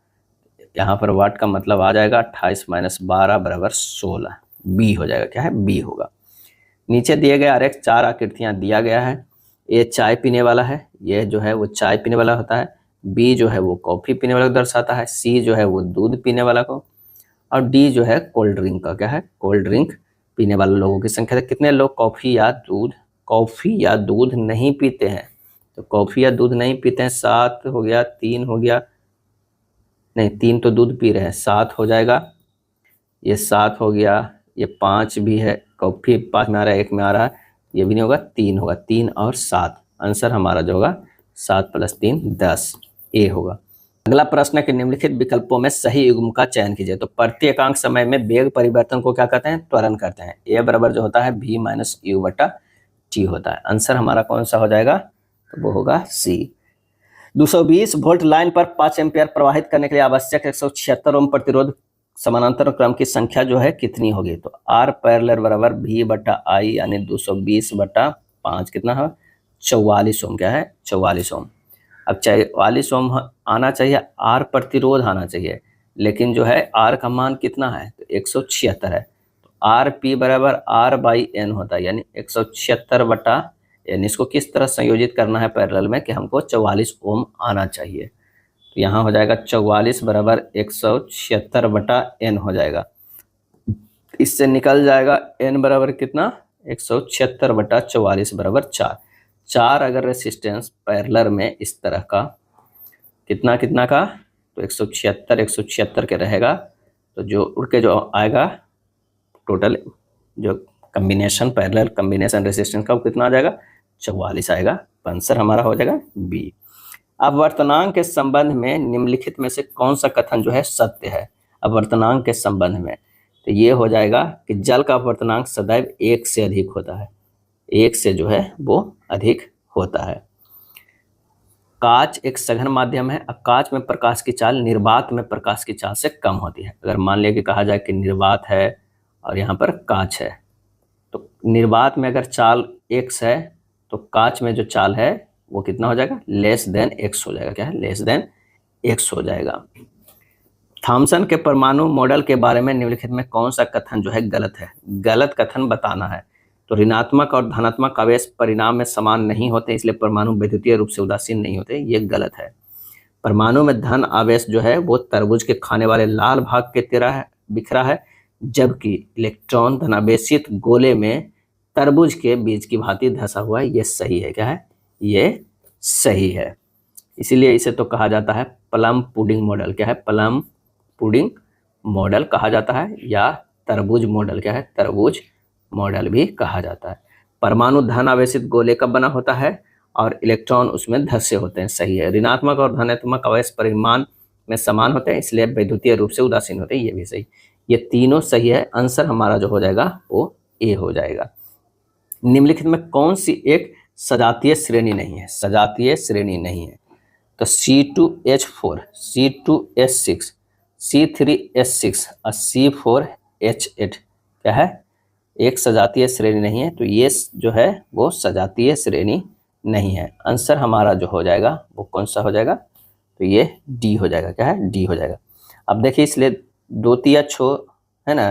यहाँ पर वाट का मतलब आ जाएगा 28 - 12 बराबर 16, बी हो जाएगा, क्या है बी होगा। नीचे दिए गए आरेख 4 आकृतियाँ दिया गया है। ए चाय पीने वाला है, ये जो है वो चाय पीने वाला होता है। बी जो है वो कॉफ़ी पीने वाला को दर्शाता है। सी जो है वो दूध पीने वाला को, और डी जो है कोल्ड ड्रिंक का, क्या है कोल्ड ड्रिंक पीने वाले लोगों की संख्या। कितने लोग कॉफ़ी या दूध नहीं पीते हैं, तो कॉफ़ी या दूध नहीं पीते हैं 7 हो गया, 3 हो गया, नहीं 3 तो दूध पी रहे हैं, 7 हो जाएगा, ये 7 हो गया, ये 5 भी है, कॉफ़ी 5 में आ रहा है, 1 में आ रहा है, ये भी नहीं होगा, 3 होगा, 3 और 7, आंसर हमारा जो होगा 7 + 3 10, ए होगा। अगला प्रश्न है कि निम्नलिखित विकल्पों में सही युग्म का चयन कीजिए। तो प्रति एकांक समय में वेग परिवर्तन को क्या कहते हैं, त्वरण करते हैं। ए बराबर जो होता है v - u/t होता है, आंसर हमारा कौन सा हो जाएगा, तो वो होगा सी। 220 वोल्ट लाइन पर 5 एम्पियर प्रवाहित करने के लिए आवश्यक 176 ओम प्रतिरोध समानांतर क्रम की संख्या जो है कितनी होगी। तो R पैरेलल बराबर V/I यानी 220/5 कितना है 44 ओम, क्या है 44 ओम। अब 44 ओम आना चाहिए, R प्रतिरोध आना चाहिए, लेकिन जो है R का मान कितना है, तो 176 है। तो RP बराबर R/N होता है, यानी 176 यानी इसको किस तरह संयोजित करना है पैरेलल में कि हमको 44 ओम आना चाहिए। तो यहाँ हो जाएगा 44 बराबर 176/N हो जाएगा। इससे निकल जाएगा N बराबर कितना 176/44 बराबर 4। 4 अगर रेसिस्टेंस पैरेलल में इस तरह का कितना का, तो 176 के रहेगा, तो जो उड़ के जो आएगा टोटल जो कम्बिनेशन पैरेलल कम्बिनेशन रेसिस्टेंस का कितना आ जाएगा 44 आएगा, तो आंसर हमारा हो जाएगा बी। अपवर्तनांक के संबंध में निम्नलिखित में से कौन सा कथन जो है सत्य है अपवर्तनांक के संबंध में, तो ये हो जाएगा कि जल का अपवर्तनांक सदैव 1 से अधिक होता है, 1 से जो है वो अधिक होता है। कांच एक सघन माध्यम है, अब कांच में प्रकाश की चाल निर्वात में प्रकाश की चाल से कम होती है। अगर मान लिया कि कहा जाए कि निर्वात है और यहाँ पर कांच है, तो निर्वात में अगर चाल x है तो कांच में जो चाल है वो कितना हो जाएगा x हो जाएगा, क्या है x हो जाएगा। थॉमसन के परमाणु मॉडल के बारे में निम्नलिखित में कौन सा कथन जो है गलत है, गलत कथन बताना है। तो ऋणात्मक और धनात्मक आवेश परिणाम में समान नहीं होते, इसलिए परमाणु विद्युतीय रूप से उदासीन नहीं होते, ये गलत है। परमाणु में धन आवेश जो है वो तरबूज के खाने वाले लाल भाग के तरह बिखरा है, जबकि इलेक्ट्रॉन धनावेशित गोले में तरबूज के बीज की भांति धंसा हुआ है, ये सही है, क्या है ये सही है। इसीलिए इसे तो कहा जाता है प्लम पुडिंग मॉडल, क्या है प्लम पुडिंग मॉडल कहा जाता है, या तरबूज मॉडल, क्या है तरबूज मॉडल भी कहा जाता है। परमाणु धन आवेशित गोले का बना होता है और इलेक्ट्रॉन उसमें धस्य होते हैं, सही है। ऋणात्मक और धनात्मक अवयव परिमाण में समान होते हैं, इसलिए वैद्युतीय रूप से उदासीन होते हैं, ये भी सही। ये तीनों सही है। आंसर हमारा जो हो जाएगा वो ए हो जाएगा। निम्नलिखित में कौन सी एक सजातीय श्रेणी नहीं है? सजातीय श्रेणी नहीं है तो C2H4, C2H6, C3H6 और C4H8 क्या है? एक सजातीय श्रेणी नहीं है, तो ये जो है वो सजातीय श्रेणी नहीं है। आंसर हमारा जो हो जाएगा वो कौन सा हो जाएगा? तो ये डी हो जाएगा। क्या है? डी हो जाएगा। अब देखिए, इसलिए 2 तिया 6 है ना,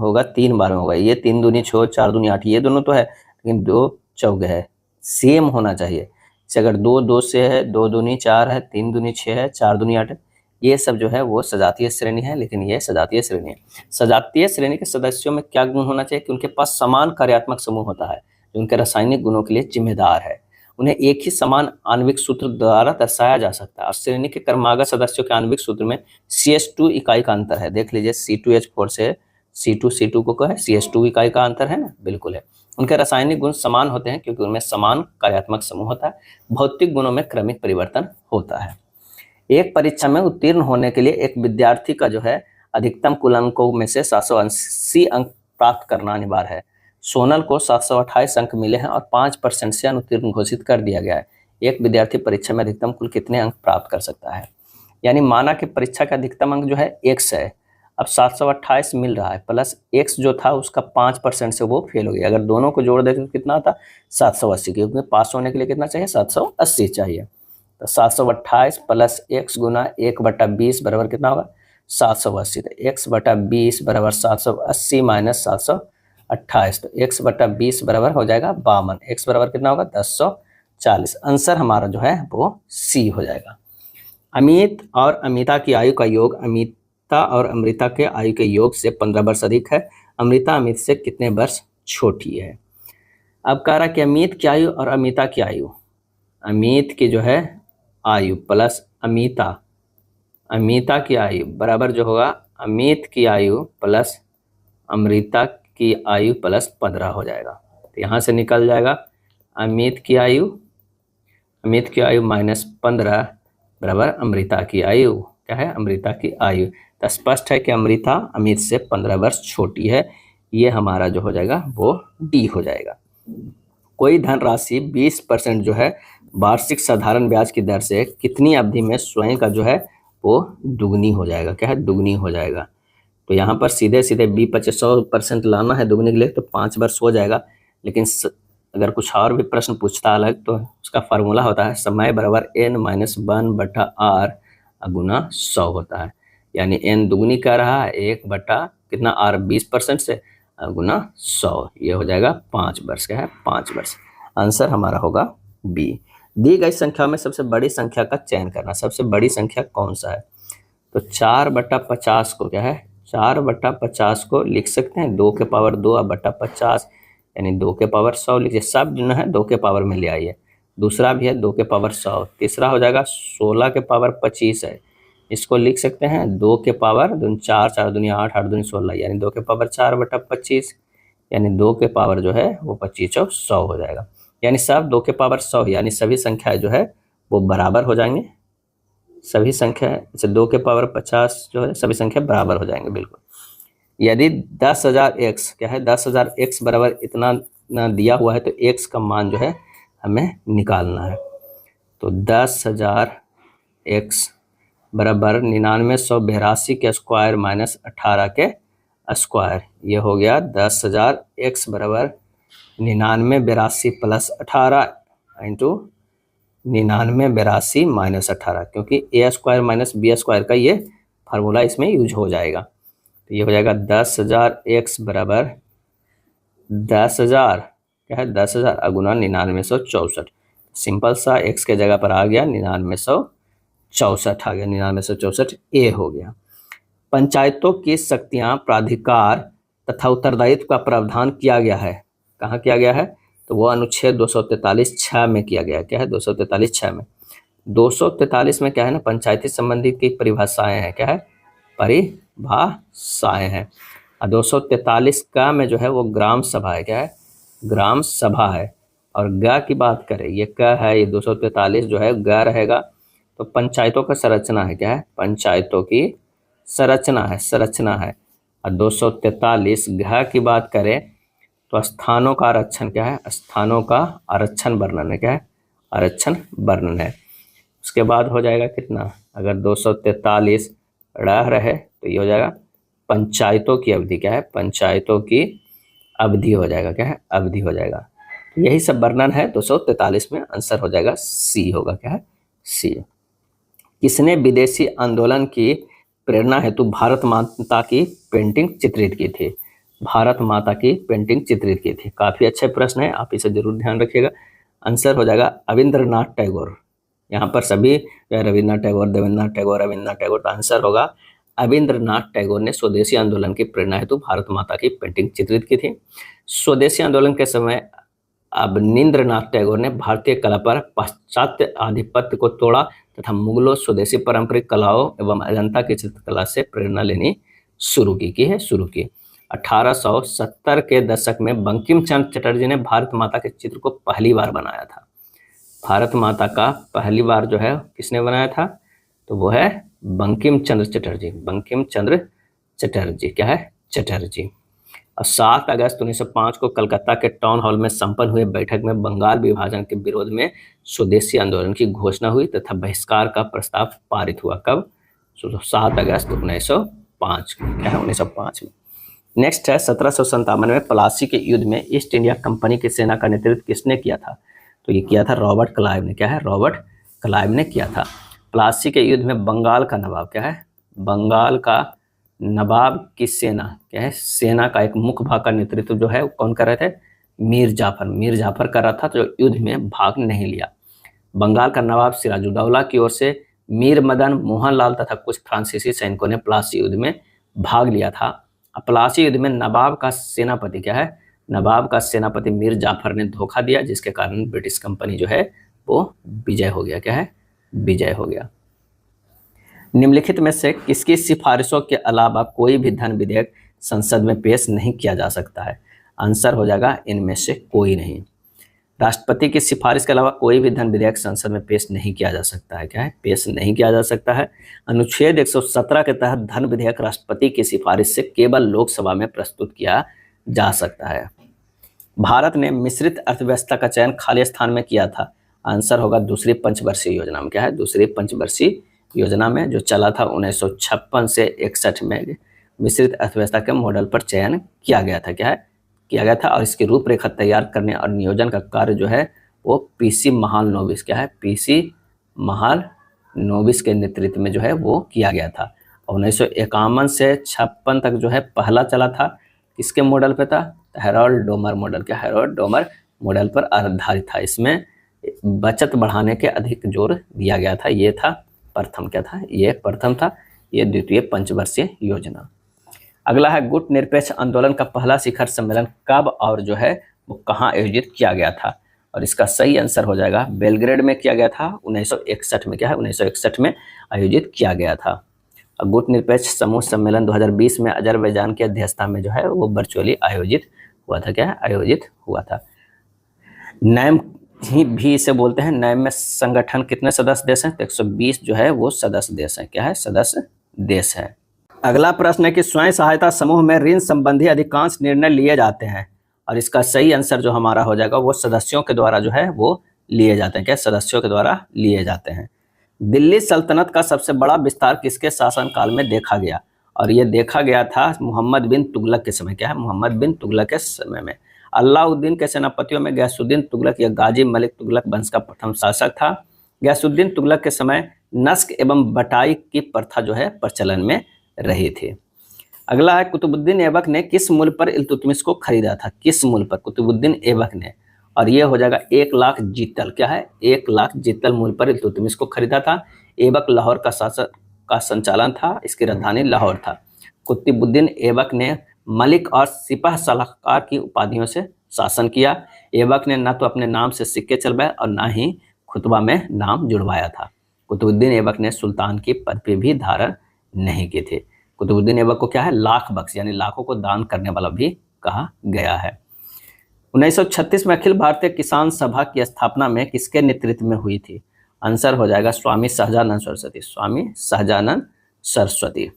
होगा 3 बार में होगा। ये 3 दूनी 6, 4 दूनी 8, ये दोनों तो है, लेकिन 2 चौके है, सेम होना चाहिए। अगर 2 2 से है, 2 दूनी 4 है, 3 दूनी 6 है, 4 दूनी 8 है, ये सब जो है वो सजातीय श्रेणी है, लेकिन ये सजातीय श्रेणी है। सजातीय श्रेणी के सदस्यों में क्या गुण होना चाहिए कि उनके पास समान कार्यात्मक समूह होता है जो उनके रासायनिक गुणों के लिए जिम्मेदार है। उन्हें एक ही समान आणविक सूत्र द्वारा दर्शाया जा सकता है और श्रेणी के क्रमागत सदस्यों के आणविक सूत्र में CH2 इकाई का अंतर है। देख लीजिए, C2H4 से C2 को है, CH2 इकाई का अंतर है ना, बिल्कुल है। उनके रासायनिक गुण समान होते हैं क्योंकि उनमें समान कार्यात्मक समूह होता है। भौतिक गुणों में क्रमिक परिवर्तन होता है। एक परीक्षा में उत्तीर्ण होने के लिए एक विद्यार्थी का जो है अधिकतम कुल अंकों में से 780 अंक प्राप्त करना अनिवार्य है। सोनल को 728 अंक मिले हैं और 5% से अनुत्तीर्ण घोषित कर दिया गया है। एक विद्यार्थी परीक्षा में अधिकतम कुल कितने अंक प्राप्त कर सकता है? यानी माना कि परीक्षा का अधिकतम अंक जो है x है, अब 728 मिल रहा है, प्लस x जो था उसका 5% से वो फेल हो गया। अगर दोनों को जोड़ देते तो कितना आता? 780, क्योंकि पास होने के लिए कितना चाहिए? 780 चाहिए। तो 728 प्लस x गुना 1/20 बराबर कितना होगा? 780। तो x/20 बराबर 780 माइनस 728, तो x/20 बराबर हो जाएगा 52। x बराबर कितना होगा? 1040। आंसर हमारा जो है वो सी हो जाएगा। अमित और अमिता की आयु का योग अमिता और अमृता के आयु के योग से 15 वर्ष अधिक है। अमृता अमित से कितने वर्ष छोटी है? अब कह रहा कि अमित की आयु और अमिता की आयु, अमित की जो है आयु प्लस अमिता की आयु बराबर जो होगा अमित की आयु प्लस अमृता की आयु प्लस 15 हो जाएगा। तो यहाँ से निकल जाएगा अमित की आयु माइनस 15 बराबर अमृता की आयु। क्या है? अमृता की आयु। तो स्पष्ट है कि अमृता अमित से 15 वर्ष छोटी है। ये हमारा जो हो जाएगा वो डी हो जाएगा। कोई धनराशि 20% जो है वार्षिक साधारण ब्याज की दर से कितनी अवधि में स्वयं का जो है वो दुगनी हो जाएगा? क्या है? दुगनी हो जाएगा। तो यहाँ पर सीधे 100% लाना है दुगने के लिए, तो 5 वर्ष हो जाएगा। लेकिन अगर कुछ और भी प्रश्न पूछता अलग तो उसका फार्मूला होता है समय बराबर n-1/r गुना 100 होता है। यानी n दुगनी कह रहा है 1 बटा कितना r 20% से गुना 100, ये हो जाएगा 5 वर्ष। क्या है? 5 वर्ष। आंसर हमारा होगा बी। दी गई संख्या में सबसे बड़ी संख्या का चयन करना। सबसे बड़ी संख्या कौन सा है? तो 4/50 को क्या है? 4/50 को लिख सकते हैं 2 के पावर 2/50, यानी 2 के पावर 100 लीजिए। सब जो है 2 के पावर में ले आइए। दूसरा भी है 2 के पावर 100। तीसरा हो जाएगा 16 के पावर 25 है, इसको लिख सकते हैं 2 के पावर 4, 4 दुनिया 8, 8 दुनिया 16, यानी 2 के पावर 4/25, यानी 2 के पावर जो है वो 25 और 100 हो जाएगा। यानी सब 2 के पावर 100, यानी सभी संख्याएं जो है वो बराबर हो जाएंगे। सभी संख्या जैसे 2 के पावर 50 जो है सभी संख्या बराबर हो जाएंगे, बिल्कुल। यदि 10,000 x क्या है? 10,000 x बराबर इतना दिया हुआ है तो x का मान जो है हमें निकालना है। तो 10,000 x बराबर 9982 के स्क्वायर माइनस 18 के स्क्वायर, ये हो गया 10,000 x बराबर 9982 प्लस 18 इंटू 9982 माइनस 18, क्योंकि a square minus B square का ये फार्मूला इसमें यूज हो जाएगा। तो ये हो जाएगा 10,000 x बराबर 10,000 क्या है? 10,000 गुना 9964। सिंपल सा x के जगह पर आ गया 9964 आ गया, 9964 ए हो गया। पंचायतों की शक्तियां प्राधिकार तथा उत्तरदायित्व का प्रावधान किया गया है। कहाँ किया गया है? तो वो अनुच्छेद 243(6) में किया गया है। क्या है? 243(6) में। 243 में क्या है ना? पंचायती संबंधी की परिभाषाएं हैं। क्या है? परिभाषाएं हैं। और 243 का में जो है वो ग्राम सभा है। क्या है? ग्राम सभा है। और ग की बात करें, ये क है, ये 243 जो है ग रहेगा। तो पंचायतों का संरचना है, क्या है, पंचायतों की संरचना है। और 243 घ की बात करें तो स्थानों का आरक्षण, क्या है, स्थानों का आरक्षण वर्णन है, क्या है, आरक्षण वर्णन है। उसके बाद हो जाएगा कितना, अगर 243 रहे तो ये हो जाएगा पंचायतों की अवधि, क्या है, पंचायतों की अवधि हो जाएगा, क्या है, अवधि हो जाएगा। तो यही सब वर्णन है 243 में। आंसर हो जाएगा सी होगा, क्या है, सी। किसने विदेशी आंदोलन की प्रेरणा हेतु भारत माता की पेंटिंग चित्रित की थी? भारत माता की पेंटिंग चित्रित की थी। काफी अच्छे प्रश्न है, आप इसे जरूर ध्यान रखिएगा। आंसर हो जाएगा रविंद्रनाथ टैगोर। यहाँ पर सभी रविन्द्रनाथ टैगोर, देवेंद्रनाथ टैगोर, रविंद्रनाथ टैगोर, तो आंसर होगा रविंद्रनाथ टैगोर ने स्वदेशी आंदोलन की प्रेरणा हेतु भारत माता की पेंटिंग चित्रित की थी। स्वदेशी आंदोलन के समय अवनींद्रनाथ टैगोर ने भारतीय कला पर पाश्चात्य आधिपत्य को तोड़ा तथा मुगलों, स्वदेशी पारंपरिक कलाओं एवं अजंता की चित्रकला से प्रेरणा लेनी शुरू की। 1870 के दशक में बंकिम चंद्र चटर्जी ने भारत माता के चित्र को पहली बार बनाया था। भारत माता का पहली बार जो है किसने बनाया था, तो वो है बंकिम चंद्र चटर्जी। बंकिम चंद्र चटर्जी, क्या है, चटर्जी। और 7 अगस्त 1905 को कलकत्ता के टाउन हॉल में संपन्न हुए बैठक में बंगाल विभाजन के विरोध में स्वदेशी आंदोलन की घोषणा हुई तथा बहिष्कार का प्रस्ताव पारित हुआ। कब, 7 अगस्त 1905 को, क्या है, 1905 में। नेक्स्ट है 1757 में प्लासी के युद्ध में ईस्ट इंडिया कंपनी की सेना का नेतृत्व किसने किया था? तो ये किया था रॉबर्ट क्लाइव ने, क्या है, रॉबर्ट क्लाइव ने किया था। प्लासी के युद्ध में बंगाल का नवाब, क्या है, बंगाल का नवाब की सेना, क्या है, सेना का एक मुख्य भाग का नेतृत्व जो है कौन कर रहे थे? मीर जाफर कर रहा था, जो युद्ध में भाग नहीं लिया। बंगाल का नवाब सिराजुद्दौला की ओर से मीर मदन मोहन लाल तथा कुछ फ्रांसीसी सैनिकों ने प्लासी युद्ध में भाग लिया था। प्लासी युद्ध में नवाब का सेनापति, क्या है, नवाब का सेनापति मीर जाफर ने धोखा दिया, जिसके कारण ब्रिटिश कंपनी जो है वो विजय हो गया, क्या है, विजय हो गया। निम्नलिखित में से किसकी सिफारिशों के अलावा कोई भी धन विधेयक संसद में पेश नहीं किया जा सकता है? आंसर हो जाएगा इनमें से कोई नहीं। राष्ट्रपति की सिफारिश के अलावा कोई भी धन विधेयक संसद में पेश नहीं किया जा सकता है, क्या है, पेश नहीं किया जा सकता है। अनुच्छेद 117 के तहत धन विधेयक राष्ट्रपति की सिफारिश से केवल लोकसभा में प्रस्तुत किया जा सकता है। भारत ने मिश्रित अर्थव्यवस्था का चयन खाली स्थान में किया था। आंसर होगा दूसरी पंचवर्षीय योजना में, क्या है, दूसरी पंचवर्षीय योजना में जो चला था 1956 से 61 में मिश्रित अर्थव्यवस्था के मॉडल पर चयन किया गया था, क्या है, किया गया था। और इसकी रूपरेखा तैयार करने और नियोजन का कार्य जो है वो पीसी महालनोबिस, क्या है, पीसी महालनोबिस के नेतृत्व में जो है वो किया गया था। 1951 से 56 तक जो है पहला चला था, किसके मॉडल पे था? हैरोल्ड डोमर मॉडल, क्या, हैरोल्ड डोमर मॉडल पर आधारित था। इसमें बचत बढ़ाने के अधिक जोर दिया गया था। ये था प्रथम, क्या था, ये प्रथम था, ये द्वितीय पंचवर्षीय योजना। अगला है गुट निरपेक्ष आंदोलन का पहला शिखर सम्मेलन कब और जो है वो कहाँ आयोजित किया गया था? और इसका सही आंसर हो जाएगा बेलग्रेड में किया गया था 1961 में, क्या है, 1961 में आयोजित किया गया था। और गुट निरपेक्ष समूह सम्मेलन 2020 में अजरबैजान की अध्यक्षता में जो है वो वर्चुअली आयोजित हुआ था, क्या है, आयोजित हुआ था। नैम ही भी इसे बोलते हैं। नैम में संगठन कितने सदस्य देश हैं? तो 120 जो है वो सदस्य देश हैं, क्या है, सदस्य देश है। अगला प्रश्न है कि स्वयं सहायता समूह में ऋण संबंधी अधिकांश निर्णय लिए जाते हैं, और इसका सही आंसर जो हमारा हो जाएगा वो सदस्यों के द्वारा जो है वो लिए जाते हैं, क्या, सदस्यों के द्वारा लिए जाते हैं। दिल्ली सल्तनत का सबसे बड़ा विस्तार किसके शासनकाल में देखा गया? और ये देखा गया था मोहम्मद बिन तुगलक के समय, क्या है, मोहम्मद बिन तुगलक के समय में। अलाउद्दीन के सेनापतियों में गयासुद्दीन तुगलक या गाजी मलिक तुगलक वंश का प्रथम शासक था। गयासुद्दीन तुगलक के समय नस्क एवं बटाई की प्रथा जो है प्रचलन में रही थी। अगला है कुतुबुद्दीन ऐबक ने किस मूल्य पर इल्तुतमिश को खरीदा था? किस मूल्य पर कुतुबुद्दीन ऐबक ने? और ये हो जाएगा 1 लाख जीतल, क्या है, 1 लाख जीतल मूल्य पर इल्तुतमिश को खरीदा था। ऐबक लाहौर का शासक का संचालन था, इसकी राजधानी लाहौर था। कुतुबुद्दीन ऐबक ने मलिक और सिपह सलाहकार की उपाधियों से शासन किया। ऐबक ने न तो अपने नाम से सिक्के चलवाए और न ही खुतबा में नाम जुड़वाया था। कुतुबुद्दीन ऐबक ने सुल्तान की पदवी भी धारण नहीं किए थे। कुतुबुद्दीन ऐबक को क्या है, लाख बख्श यानी लाखों को दान करने वाला भी कहा गया है। 1936 में अखिल भारतीय किसान सभा की स्थापना में किसके नेतृत्व में हुई थी? आंसर हो जाएगा स्वामी सहजानंद सरस्वती। स्वामी सहजानंद सरस्वती।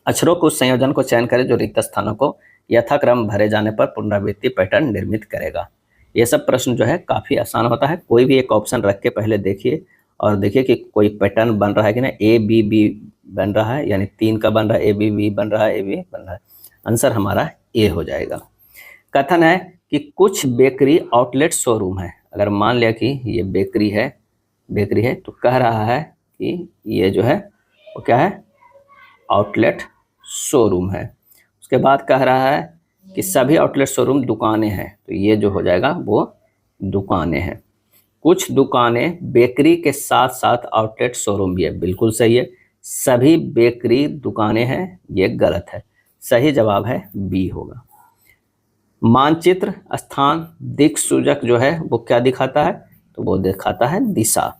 अक्षरों के उस संयोजन को चयन करें जो रिक्त स्थानों को यथाक्रम भरे जाने पर पुनरावृत्ति पैटर्न निर्मित करेगा। ये सब प्रश्न जो है काफी आसान होता है। कोई भी एक ऑप्शन रख के पहले देखिए और देखिए कि कोई पैटर्न बन रहा है कि ना। ए बी बी बन रहा है, यानी 3 का बन रहा है, ए बी बी बन रहा है, ए बी बन रहा है। आंसर हमारा ए हो जाएगा। कथन है कि कुछ बेकरी आउटलेट शोरूम है। अगर मान लिया कि ये बेकरी है तो कह रहा है कि ये जो है वो क्या है? आउटलेट शोरूम है। उसके बाद कह रहा है कि सभी आउटलेट शोरूम दुकानें हैं, तो ये जो हो जाएगा वो दुकानें हैं। कुछ दुकानें बेकरी के साथ साथ आउटलेट शोरूम भी है, बिल्कुल सही है। सभी बेकरी दुकानें हैं, ये गलत है। सही जवाब है बी होगा। मानचित्र स्थान दिक्सूचक जो है वो क्या दिखाता है? तो वो दिखाता है दिशा।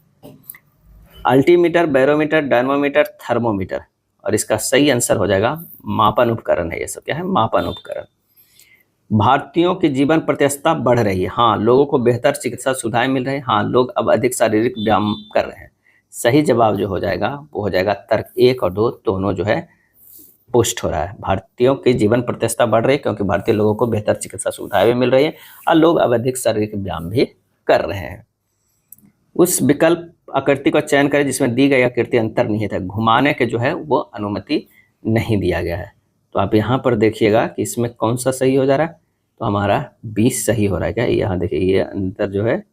अल्टीमीटर, बैरोमीटर, डायनमोमीटर, थर्मोमीटर, और इसका सही आंसर हो जाएगा मापन उपकरण है। ये सब क्या है? मापन उपकरण। भारतीयों की जीवन प्रतिस्पर्धा बढ़ रही है। हाँ, लोगों को बेहतर चिकित्सा सुविधाएं मिल रही है। हाँ, लोग अब अधिक शारीरिक व्यायाम कर रहे हैं। सही जवाब जो हो जाएगा वो हो जाएगा तर्क 1 और 2 दोनों जो है पुष्ट हो रहा है। भारतीयों की जीवन प्रतिस्पर्धा बढ़ रही है क्योंकि भारतीय लोगों को बेहतर चिकित्सा सुविधाएं भी मिल रही है और लोग अब अधिक शारीरिक व्यायाम भी कर रहे हैं। उस विकल्प आकृति का चयन करें जिसमें दी गई आकृति अंतर्निहित है। घुमाने के जो है वो अनुमति नहीं दिया गया है। तो आप यहाँ पर देखिएगा कि इसमें कौन सा सही हो जा रहा है? तो हमारा बी सही हो रहा है। क्या यहाँ देखिए, ये अंतर जो है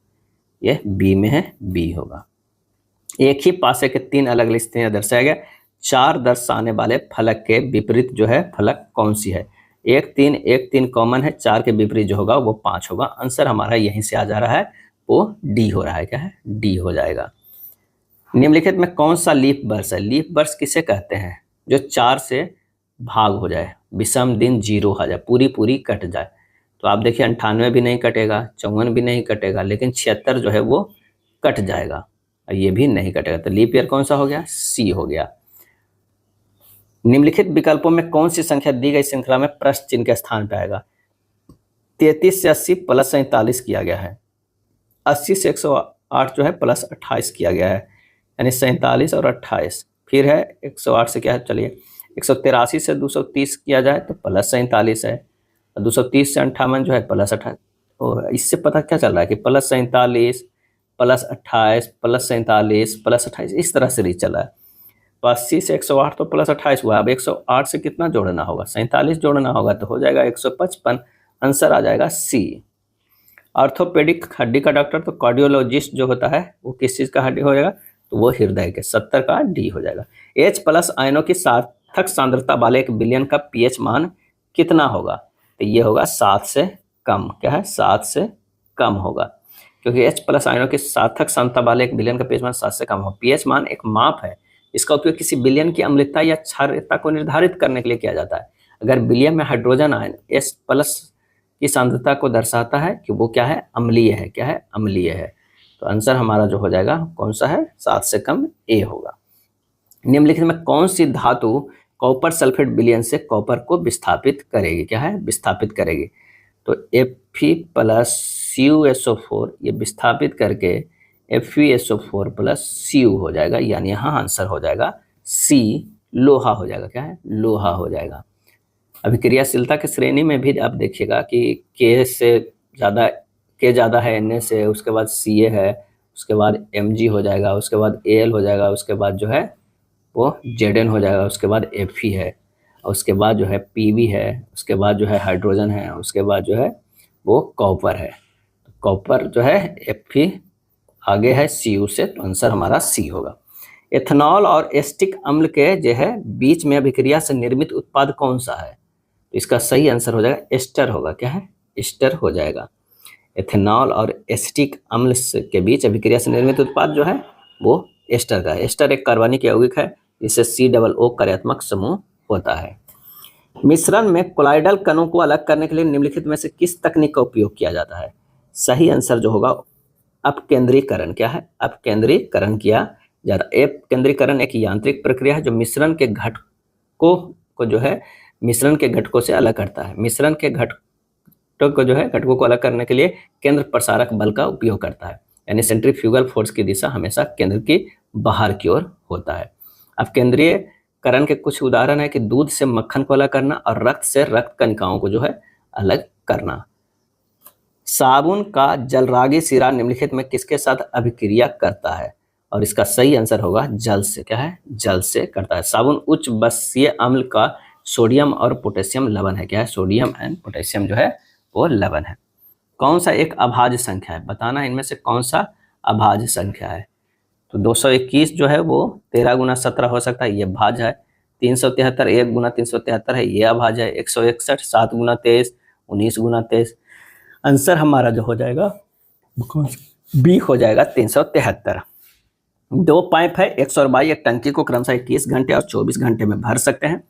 ये बी में है, बी होगा। एक ही पासे के 3 अलग अलग स्थितियां दर्शाया गया। 4 दर्शाने वाले फलक के विपरीत जो है फलक कौन सी है? 1 3 कॉमन है, 4 के विपरीत जो होगा वो 5 होगा। आंसर हमारा यहीं से आ जा रहा है, वो डी हो रहा है। क्या है? डी हो जाएगा। निम्नलिखित में कौन सा लीफ वर्ष है? लीफ वर्ष किसे कहते हैं? जो 4 से भाग हो जाए, विषम दिन 0 आ जाए, पूरी कट जाए। तो आप देखिए 98 भी नहीं कटेगा, 54 भी नहीं कटेगा, लेकिन 76 जो है वो कट जाएगा और ये भी नहीं कटेगा। तो लीप ईयर कौन सा हो गया? सी हो गया। निम्नलिखित विकल्पों में कौन सी संख्या दी गई श्रृंखला में प्रश्न चिन्ह के स्थान पे आएगा? 33 से 80 प्लस 47 किया गया है। 80 से 108 जो है प्लस 28 किया गया है, यानी 47 और 28। फिर है 108 से क्या है? चलिए 183 से 230 किया जाए तो प्लस 47 है, 230 से 58 जो है प्लस 28। तो इससे पता क्या चल रहा है कि प्लस 47 प्लस 28 प्लस 47 प्लस 28 इस तरह से चल रहा है। तो 80 से 108 तो प्लस 28 हुआ। अब 108 से कितना जोड़ना होगा? 47 जोड़ना होगा, तो हो जाएगा 155। आंसर आ जाएगा सी। ऑर्थोपेडिक हड्डी का डॉक्टर तो कार्डियोलॉजिस्ट जो होता है वो किस चीज़ का हड्डी हो जाएगा? तो वो हृदय के। 70 का डी हो जाएगा। H+ आयनों की सार्थक सांद्रता वाले एक विलयन का pH मान कितना होगा? तो ये होगा 7 से कम। क्या है? 7 से कम होगा, क्योंकि H+ आयनों की सार्थक सांद्रता वाले एक विलयन का pH मान 7 से कम हो। pH मान एक माप है, इसका उपयोग किसी विलयन की अम्लता या क्षारीयता को निर्धारित करने के लिए किया जाता है। अगर विलयन में हाइड्रोजन आयन H+ की सांद्रता को दर्शाता है कि वो क्या है? अम्लीय है। क्या है? अम्लीय है। तो आंसर हमारा जो हो जाएगा कौन सा है? 7 से कम, ए होगा। निम्नलिखित में कौन सी धातु कॉपर सल्फेट विलयन से कॉपर को विस्थापित करेगी? क्या है? विस्थापित करेगी। तो Fe+CuSO4 ये विस्थापित करके FeSO4+Cu हो जाएगा, यानी यहाँ आंसर हो जाएगा सी, लोहा हो जाएगा। क्या है? लोहा हो जाएगा। अभिक्रियाशीलता की श्रेणी में भी आप देखिएगा कि के ज़्यादा है Na से, उसके बाद Ca है, उसके बाद Mg हो जाएगा, उसके बाद Al हो जाएगा, उसके बाद जो है वो Zn हो जाएगा, उसके बाद Fe है, और उसके बाद जो है Pb है, उसके बाद जो है हाइड्रोजन है, उसके बाद जो है वो कॉपर है। तो कॉपर जो है Fe आगे है Cu से, तो आंसर हमारा C होगा। एथनॉल और एस्टिक अम्ल के जो है बीच में अभिक्रिया से निर्मित उत्पाद कौन सा है? तो इसका सही आंसर हो जाएगा एस्टर होगा। क्या है? एस्टर हो जाएगा। एथेनॉल और एसिटिक अम्ल के बीच अभिक्रिया से निर्मित उत्पाद जो है वो एस्टर का है। एस्टर एक कार्बनिक यौगिक है जिससे COO कार्यात्मक समूह होता है। मिश्रण में कोलाइडल कणों को अलग करने के लिए निम्नलिखित में से किस तकनीक का उपयोग किया जाता है? सही आंसर जो होगा अपकेंद्रीकरण। क्या है? अपकेंद्रीकरण किया जाता है। अपकेंद्रीकरण एक यांत्रिक प्रक्रिया है जो मिश्रण के घटकों को जो है मिश्रण के घटकों से अलग करता है। मिश्रण के घटक घटकों को जो है घटकों को अलग करने के लिए केंद्र प्रसारक बल का उपयोग करता है, यानी सेंट्रीफ्यूगल फोर्स की दिशा हमेशा केंद्र की बाहर की ओर होता है। अब केंद्रीयकरण के कुछ उदाहरण है कि दूध से मक्खन को अलग करना और रक्त से रक्त कणिकाओं को जो है अलग करना। साबुन का जलरागी सिरा निम्नलिखित में किसके साथ अभिक्रिया करता है? और इसका सही आंसर होगा जल से। क्या है? जल से करता है। साबुन उच्च बसीय अम्ल का सोडियम और पोटेशियम लवण है। क्या है? सोडियम एंड पोटेशियम जो है वो लवण है। कौन सा एक अभाज्य संख्या है? बताना इनमें से कौन सा अभाज्य संख्या है। तो 221 जो है वो 13 गुना 17 हो सकता है, ये भाज्य है। 373 1 गुना 373 है, ये अभाज्य है। 161 7 गुना 23 19 गुना 23। आंसर हमारा जो हो जाएगा बी हो जाएगा 373। दो पाइप है, 100 और 22 एक टंकी को क्रमशः 21 घंटे और 24 घंटे में भर सकते हैं।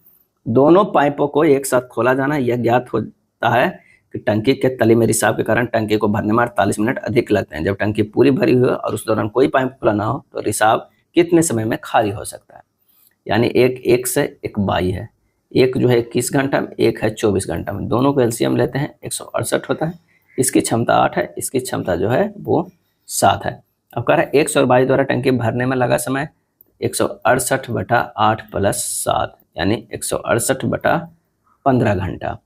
दोनों पाइपों को एक साथ खोला जाना, यह ज्ञात होता है कि टंकी के तली में रिसाव के कारण टंकी को भरने में 48 मिनट अधिक लगते हैं। जब टंकी पूरी भरी हुई और उस दौरान कोई पाइप खुला ना हो तो रिसाव कितने समय में खाली हो सकता है? यानी एक 1 से एक 22 है, एक जो है 21 घंटा में, एक है 24 घंटा में। दोनों को एलसीएम लेते हैं 168 होता है। इसकी क्षमता 8 है, इसकी क्षमता जो है वो 7 है। अब कह रहा है 122 द्वारा टंकी भरने में लगा समय 168/8 + 7 यानी 168/15 घंटा।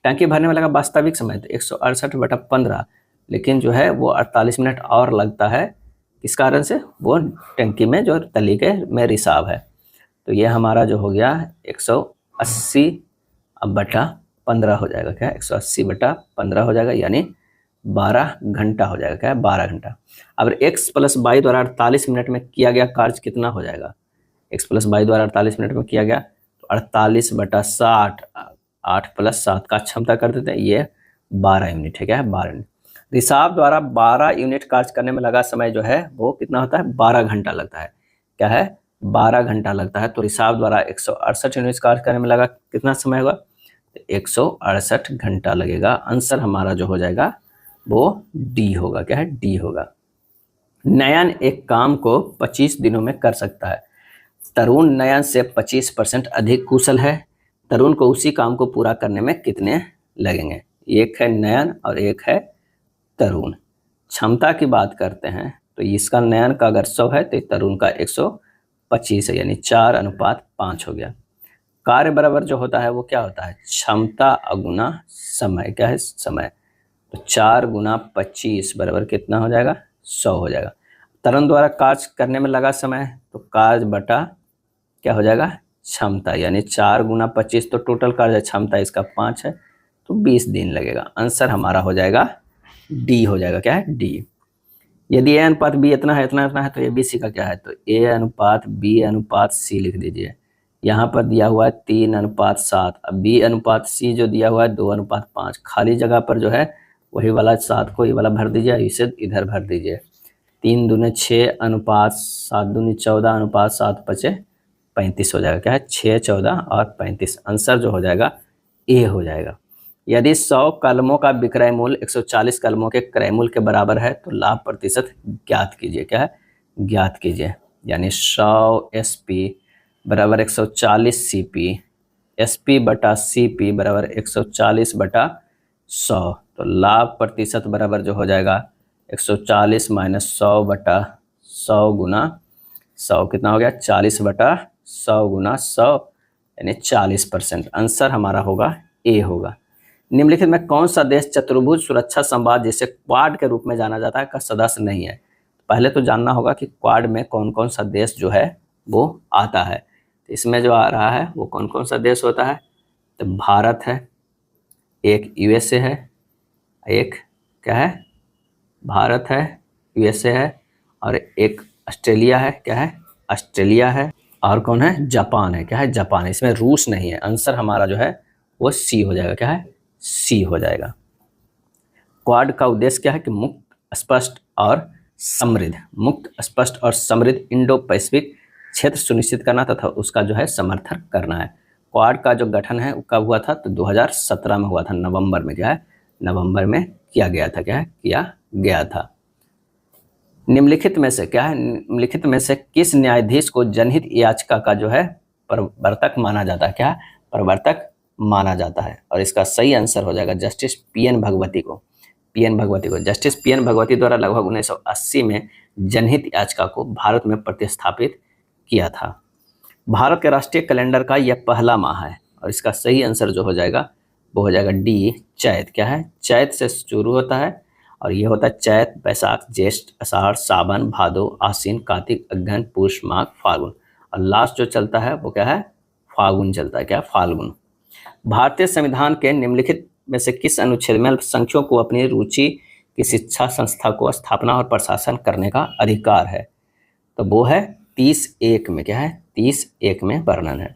टंकी भरने में लगा वास्तविक समय तो 168/15, लेकिन जो है वो 48 मिनट और लगता है। किस कारण से? वो टंकी में जो तली के में रिसाव है। तो ये हमारा जो हो गया 180/15 हो जाएगा। क्या? 180/15 हो जाएगा, यानी 12 घंटा हो जाएगा। क्या है? 12 घंटा। अब x + 22 द्वारा 48 मिनट में किया गया कार्य कितना हो जाएगा? x + 22 द्वारा 48 मिनट में किया गया तो 48/60, 8 + 7 का क्षमता कर देते हैं, ये 12 यूनिट है। क्या है? 12 यूनिट। रिसाव द्वारा 12 यूनिट कार्य करने में लगा समय जो है वो कितना होता है? 12 घंटा लगता है। क्या है? 12 घंटा लगता है। तो रिसाव द्वारा 168 यूनिट कार्य करने में लगा कितना समय होगा? 168 घंटा लगेगा। आंसर हमारा जो हो जाएगा वो डी होगा। क्या है? डी होगा। नयन एक काम को 25 दिनों में कर सकता है। तरुण नयन से 25% अधिक कुशल है। तरुण को उसी काम को पूरा करने में कितने लगेंगे? एक है नयन और एक है तरुण। क्षमता की बात करते हैं तो इसका नयन का अगर 100 है तो तरुण का 125 है, यानी 4:5 हो गया। कार्य बराबर जो होता है वो क्या होता है? क्षमता अगुना समय। क्या है? समय। तो 4 गुना 25 बराबर कितना हो जाएगा? 100 हो जाएगा। तरुण द्वारा कार्य करने में लगा समय तो कार्य बटा क्या हो जाएगा? क्षमता, यानी 4 गुना 25 तो टोटल कार्य क्षमता इसका 5 है तो 20 दिन लगेगा। आंसर हमारा हो जाएगा डी हो जाएगा। क्या है? डी। यदि a अनुपात b इतना है इतना इतना है तो ए बी सी का क्या है? तो a अनुपात b अनुपात c लिख दीजिए। यहाँ पर दिया हुआ है 3:7। अब b अनुपात c जो दिया हुआ है 2:5। खाली जगह पर जो है वही वाला 7 को ये वाला भर दीजिए, इसे इधर भर दीजिए। 3 दूने 6 अनुपात 7 दूनी 14 अनुपात 7 × 5 = 35 हो जाएगा। क्या है? 6 14 और 35। आंसर जो हो जाएगा ए हो जाएगा। यदि 100 कलमों का विक्रय मूल्य 140 कलमों के क्रय मूल्य के बराबर है तो लाभ प्रतिशत ज्ञात कीजिए। क्या है? ज्ञात कीजिए। यानी 100 SP बराबर 140 CP, SP बटा CP बराबर 140/100। तो लाभ प्रतिशत बराबर जो हो जाएगा 140 - 100/100 गुना 100 कितना हो गया? 40/100 गुना 100 यानी 40%। आंसर हमारा होगा ए होगा। निम्नलिखित में कौन सा देश चतुर्भुज सुरक्षा संवाद जिसे क्वाड के रूप में जाना जाता है का सदस्य नहीं है? पहले तो जानना होगा कि क्वाड में कौन कौन सा देश जो है वो आता है। तो इसमें जो आ रहा है वो कौन कौन सा देश होता है? तो भारत है, एक USA है, एक क्या है? भारत है, USA है, और एक ऑस्ट्रेलिया है। क्या है? ऑस्ट्रेलिया है। और कौन है? जापान है। क्या है? जापान है। इसमें रूस नहीं है। आंसर हमारा जो है वो सी हो जाएगा। क्या है? सी हो जाएगा। क्वाड का उद्देश्य क्या है? कि मुक्त स्पष्ट और समृद्ध इंडो पैसिफिक क्षेत्र सुनिश्चित करना तथा उसका जो है समर्थन करना है। क्वाड का जो गठन है वो कब हुआ था? तो 2017 में हुआ था, नवंबर में। क्या है? नवंबर में किया गया था। क्या है? किया गया था। निम्नलिखित में से क्या है? निम्नलिखित में से किस न्यायाधीश को जनहित याचिका का जो है प्रवर्तक माना जाता है? क्या? प्रवर्तक माना जाता है? और इसका सही आंसर हो जाएगा जस्टिस पीएन भगवती को। जस्टिस पीएन भगवती द्वारा लगभग 1980 में जनहित याचिका को भारत में प्रतिस्थापित किया था। भारत के राष्ट्रीय कैलेंडर का यह पहला माह है और इसका सही आंसर जो हो जाएगा वो हो जाएगा डी, चैत। क्या है? चैत से शुरू होता है और ये होता है चैत, बैसाख, ज्येष्ठ, आषाढ़, सावन, भादो, आश्विन, कार्तिक, अगहन, पुष, माघ, फाल्गुन और लास्ट जो चलता है वो क्या है? फाल्गुन चलता है। क्या? फाल्गुन। भारतीय संविधान के निम्नलिखित में से किस अनुच्छेद में अल्पसंख्यकों को अपनी रुचि की शिक्षा संस्था को स्थापना और प्रशासन करने का अधिकार है? तो वो है 30(1) में। क्या है? 30(1) में वर्णन है।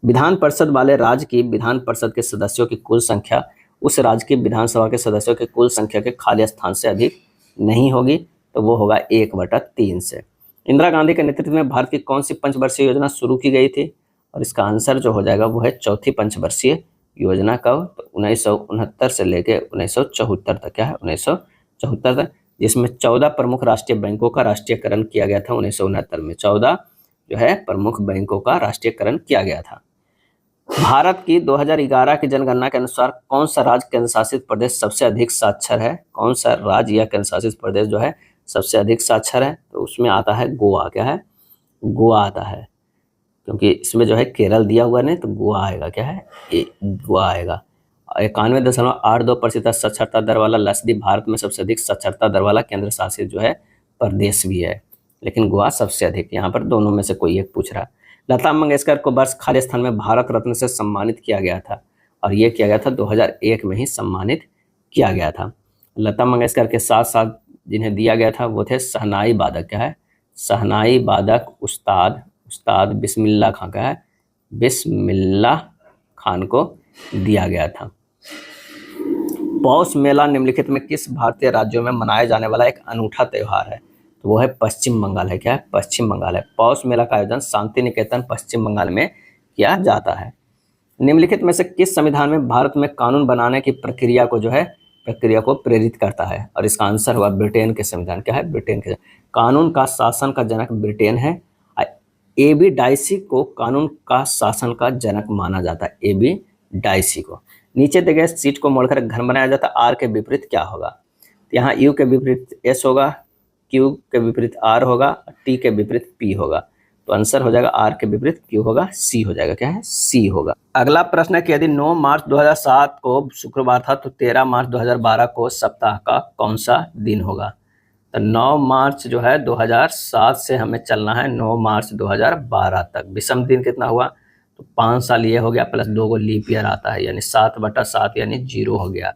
विधान परिषद वाले राज्य की विधान परिषद के सदस्यों की कुल संख्या उस राज्य की विधानसभा के सदस्यों की कुल संख्या के खाली स्थान से अधिक नहीं होगी, तो वो होगा 1/3 से। इंदिरा गांधी के नेतृत्व में भारत की कौन सी पंचवर्षीय योजना शुरू की गई थी? और इसका आंसर जो हो जाएगा वो है चौथी पंचवर्षीय योजना। कब? तो 1969 से लेकर 1974 तक। क्या है? 1974 तक, जिसमें 14 प्रमुख राष्ट्रीय बैंकों का राष्ट्रीयकरण किया गया था। 1969 में 14 जो है प्रमुख बैंकों का राष्ट्रीयकरण किया गया था। भारत की 2011 की जनगणना के अनुसार कौन सा राज्य केंद्र शासित प्रदेश सबसे अधिक साक्षर है? कौन सा राज्य या केंद्र शासित प्रदेश जो है सबसे अधिक साक्षर है? तो उसमें आता है गोवा। क्या है? गोवा आता है, क्योंकि इसमें जो है केरल दिया हुआ नहीं, तो गोवा आएगा। क्या है? गोवा आएगा। 91.82% साक्षरता दर वाला लक्षद्वीप भारत में सबसे अधिक साक्षरता दर वाला केंद्र शासित जो है प्रदेश भी है, लेकिन गोवा सबसे अधिक। यहाँ पर दोनों में से कोई एक पूछ रहा। लता मंगेशकर को वर्ष खाली स्थान में भारत रत्न से सम्मानित किया गया था और ये किया गया था 2001 में ही सम्मानित किया गया था। लता मंगेशकर के साथ साथ जिन्हें दिया गया था वो थे शहनाई वादक। क्या है? शहनाई वादक उस्ताद बिस्मिल्लाह खान। का है? बिस्मिल्लाह खान को दिया गया था। पौष मेला निम्नलिखित में किस भारतीय राज्यों में मनाया जाने वाला एक अनूठा त्योहार है? तो वो है पश्चिम बंगाल है। क्या है? पश्चिम बंगाल है। पौष मेला का आयोजन शांति निकेतन पश्चिम बंगाल में किया जाता है। निम्नलिखित में से किस संविधान में भारत में कानून बनाने की प्रक्रिया को प्रेरित करता है? और इसका आंसर हुआ ब्रिटेन के संविधान। क्या है? ब्रिटेन के। कानून का शासन का जनक ब्रिटेन है। AB डाइसी को कानून का शासन का जनक माना जाता है। AB डाइसी को। नीचे दिए गए सीट को मोड़कर एक घन बनाया जाता है। R के विपरीत क्या होगा? तो यहाँ U के विपरीत S होगा, Q के विपरीत R होगा, T के विपरीत P होगा। तो आंसर हो जाएगा R के विपरीत Q होगा, C हो जाएगा। क्या है? C होगा। अगला प्रश्न है कि यदि 9 मार्च 2007 को शुक्रवार था तो 13 मार्च 2012 को सप्ताह का कौन सा दिन होगा? तो 9 मार्च जो है 2007 से हमें चलना है 9 मार्च 2012 तक। विषम दिन कितना हुआ? तो 5 साल ये हो गया, प्लस 2 को लीप ईयर आता है, यानी 7/7 यानी 0 हो गया।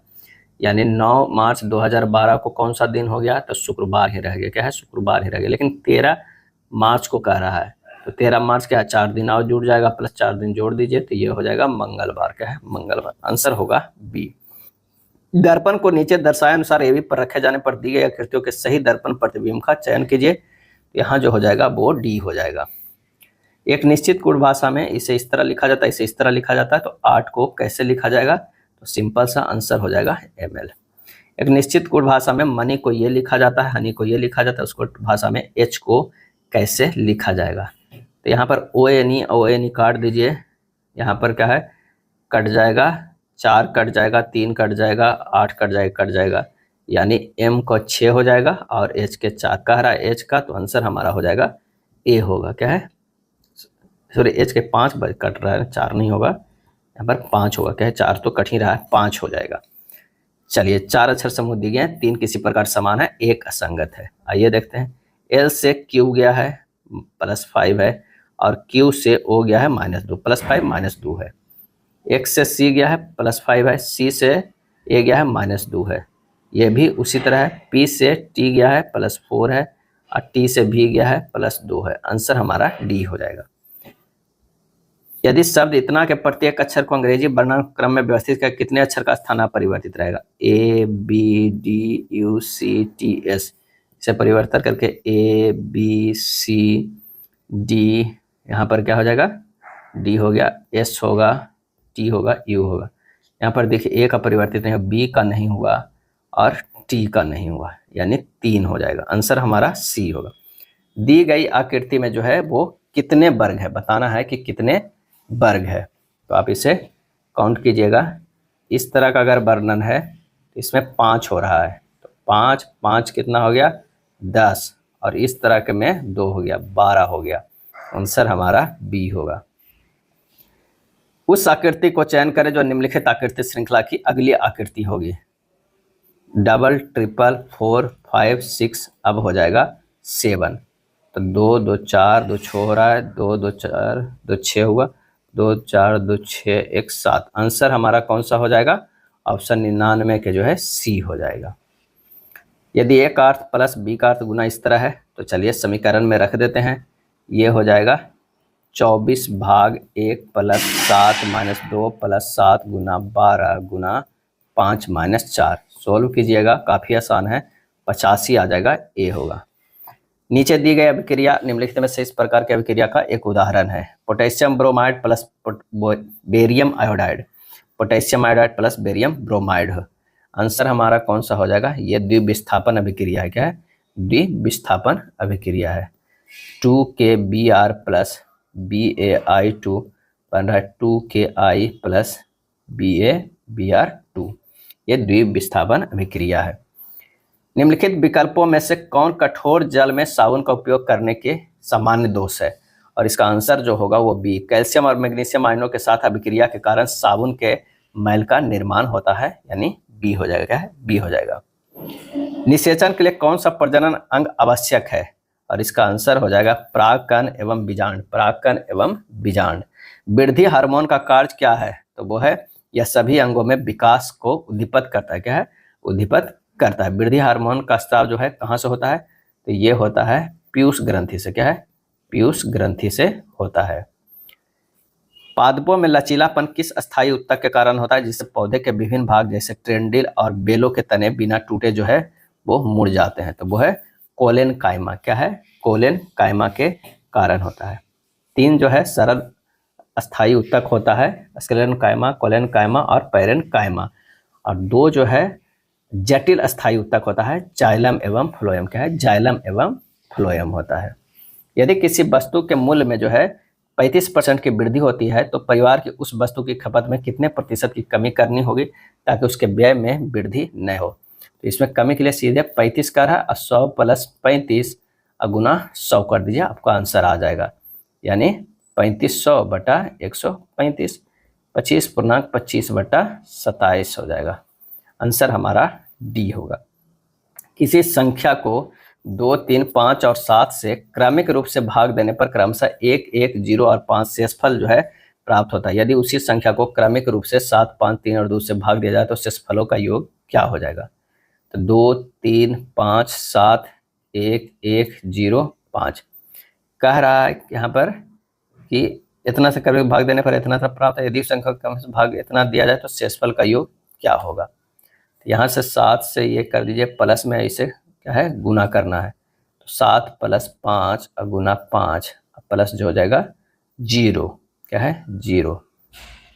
यानी 9 मार्च 2012 को कौन सा दिन हो गया? तो शुक्रवार ही रह गया। क्या है? शुक्रवार ही रह गया। लेकिन 13 मार्च को कह रहा है, तो 13 मार्च क्या है? 4 दिन और जुड़ जाएगा, प्लस 4 दिन जोड़ दीजिए तो ये हो जाएगा मंगलवार। क्या है? मंगलवार। आंसर होगा बी। दर्पण को नीचे दर्शाए अनुसार AB पर रखे जाने पर दी गई आकृतियों के सही दर्पण प्रतिबिंब का चयन कीजिए। यहाँ जो हो जाएगा वो डी हो जाएगा। एक निश्चित गुण भाषा में इसे इस तरह लिखा जाता है, इसे इस तरह लिखा जाता है, तो 8 को कैसे लिखा जाएगा? तो सिंपल सा आंसर हो जाएगा ML। एक निश्चित गुण भाषा में मनी को ये लिखा जाता है, हनी को ये लिखा जाता है, उसको भाषा में H को कैसे लिखा जाएगा? तो यहाँ पर ONE काट दीजिए। यहाँ पर क्या है? कट जाएगा, 4 कट जाएगा, 3 कट जाएगा, 8 कट जाएगा, यानी M को 6 हो जाएगा और H के 4 कह रहा है H का, तो आंसर हमारा हो जाएगा A होगा। क्या है? सॉरी, H के 5 कट रहा है, 4 नहीं होगा, यहाँ पर 5 होगा। क्या है? 4 तो कट ही रहा है, 5 हो जाएगा। चलिए, 4 अक्षर समूह दिए गए हैं, 3 किसी प्रकार समान है, 1 असंगत है। आइए देखते हैं। L से Q गया है +5 है और Q से O गया है -2, +5 -2 है। X से C गया है +5 है, C से A गया है -2 है, ये भी उसी तरह है। P से T गया है +4 है और T से V गया है +2 है। आंसर हमारा D हो जाएगा। यदि शब्द इतना के प्रत्येक अक्षर को अंग्रेजी वर्णन क्रम में व्यवस्थित कर कितने अक्षर का स्थान परिवर्तित रहेगा? A B D U C T S। इसे परिवर्तन करके A B C D, यहाँ पर क्या हो जाएगा? D हो गया, S होगा, T होगा, U होगा। यहाँ पर देखिए A का परिवर्तित नहीं, B का नहीं हुआ और T का नहीं हुआ, यानी 3 हो जाएगा। आंसर हमारा C होगा। दी गई आकृति में जो है वो कितने वर्ग है, बताना है कि कितने वर्ग है। तो आप इसे काउंट कीजिएगा। इस तरह का अगर वर्णन है तो इसमें 5 हो रहा है, तो 5 5 कितना हो गया 10, और इस तरह के में 2 हो गया 12 हो गया। आंसर हमारा बी होगा। उस आकृति को चयन करें जो निम्नलिखित आकृति श्रृंखला की अगली आकृति होगी। डबल, ट्रिपल, 4, 5, 6, अब हो जाएगा 7। तो 2 2 4 2 6 हो रहा है, 2 2 4 2 6 हुआ, 2 4 2 6 1 7। आंसर हमारा कौन सा हो जाएगा? ऑप्शन 99 के जो है सी हो जाएगा। यदि ए का अर्थ प्लस बी का अर्थ गुना इस तरह है तो चलिए समीकरण में रख देते हैं। ये हो जाएगा 24 भाग 1 प्लस 7 माइनस 2 प्लस 7 गुना 12 गुना 5 माइनस 4। सोल्व कीजिएगा, काफ़ी आसान है, 85 आ जाएगा, ए होगा। नीचे दी गई अभिक्रिया निम्नलिखित में से इस प्रकार की अभिक्रिया का एक उदाहरण है। Potassium bromide plus barium iodide, potassium iodide plus barium bromide. Answer हमारा कौन सा हो जाएगा? ये द्विविस्थापन अभिक्रिया है। क्या है? द्विविस्थापन अभिक्रिया है। 2KBr प्लस BaI2 बन रहा है 2KI प्लस BaBr2। ये द्विविस्थापन अभिक्रिया है। निम्नलिखित विकल्पों में से कौन कठोर जल में साबुन का उपयोग करने के सामान्य दोष है? और इसका आंसर जो होगा वो बी। कैल्शियम और मैग्नीशियम आयनों के साथ अभिक्रिया के कारण साबुन के मैल का निर्माण होता है, यानी बी हो जाएगा। क्या है? बी हो जाएगा। निषेचन के लिए कौन सा प्रजनन अंग आवश्यक है? और इसका आंसर हो जाएगा परागकण एवं बीजांड। परागकण एवं बीजांड। वृद्धि हार्मोन का कार्य क्या है? तो वो है यह सभी अंगों में विकास को उद्दीपित करता है। क्या है? उद्दीपित करता है। वृद्धि हार्मोन का स्राव जो है कहाँ से होता है? तो ये होता है पीयूष ग्रंथि से। क्या है? पीयूष ग्रंथि से होता है। पादपों में लचीलापन किस अस्थायी ऊतक के कारण होता है जिससे पौधे के विभिन्न भाग जैसे ट्रेंडिल और बेलों के तने बिना टूटे जो है वो मुड़ जाते हैं? तो वो है कोलेन कायमा। क्या है? कोलेन कायमा के कारण होता है। 3 जो है सरल अस्थायी ऊतक होता है, स्क्लेरन कायमा, कोलेन कायमा और पैरेन कायमा। और 2 जो है जटिल अस्थायी ऊतक होता है, जाइलम एवं फ्लोएम। क्या है? जाइलम एवं फ्लोएम होता है। यदि किसी वस्तु के मूल्य में जो है 35% की वृद्धि होती है तो परिवार की उस वस्तु की खपत में कितने प्रतिशत की कमी करनी होगी ताकि उसके व्यय में वृद्धि न हो? तो इसमें कमी के लिए सीधे 35 कर है और 100 प्लस 35 गुना 100 कर दीजिए, आपका आंसर आ जाएगा। यानी 3500 बटा 135, 25.25 बटा 27 हो जाएगा। आंसर हमारा डी होगा। किसी संख्या को 2, 3, 5 और 7 से क्रमिक रूप से भाग देने पर क्रमशः 1, 1, 0 और 5 शेषफल जो है प्राप्त होता है। यदि उसी संख्या को क्रमिक रूप से 7, 5, 3 और 2 से भाग दिया जाए तो शेषफलों का योग क्या हो जाएगा? तो 2, 3, 5, 7, 1, 1, 0, 5 कह रहा है यहाँ पर कि इतना से क्रमिक भाग देने पर इतना सा प्राप्त है। यदि संख्या का क्रम से भाग इतना दिया जाए तो शेषफल का योग क्या होगा? यहाँ से 7 से ये कर दीजिए प्लस में, इसे क्या है गुना करना है। तो 7 प्लस 5 और गुना 5 प्लस जो हो जाएगा 0। क्या है? 0।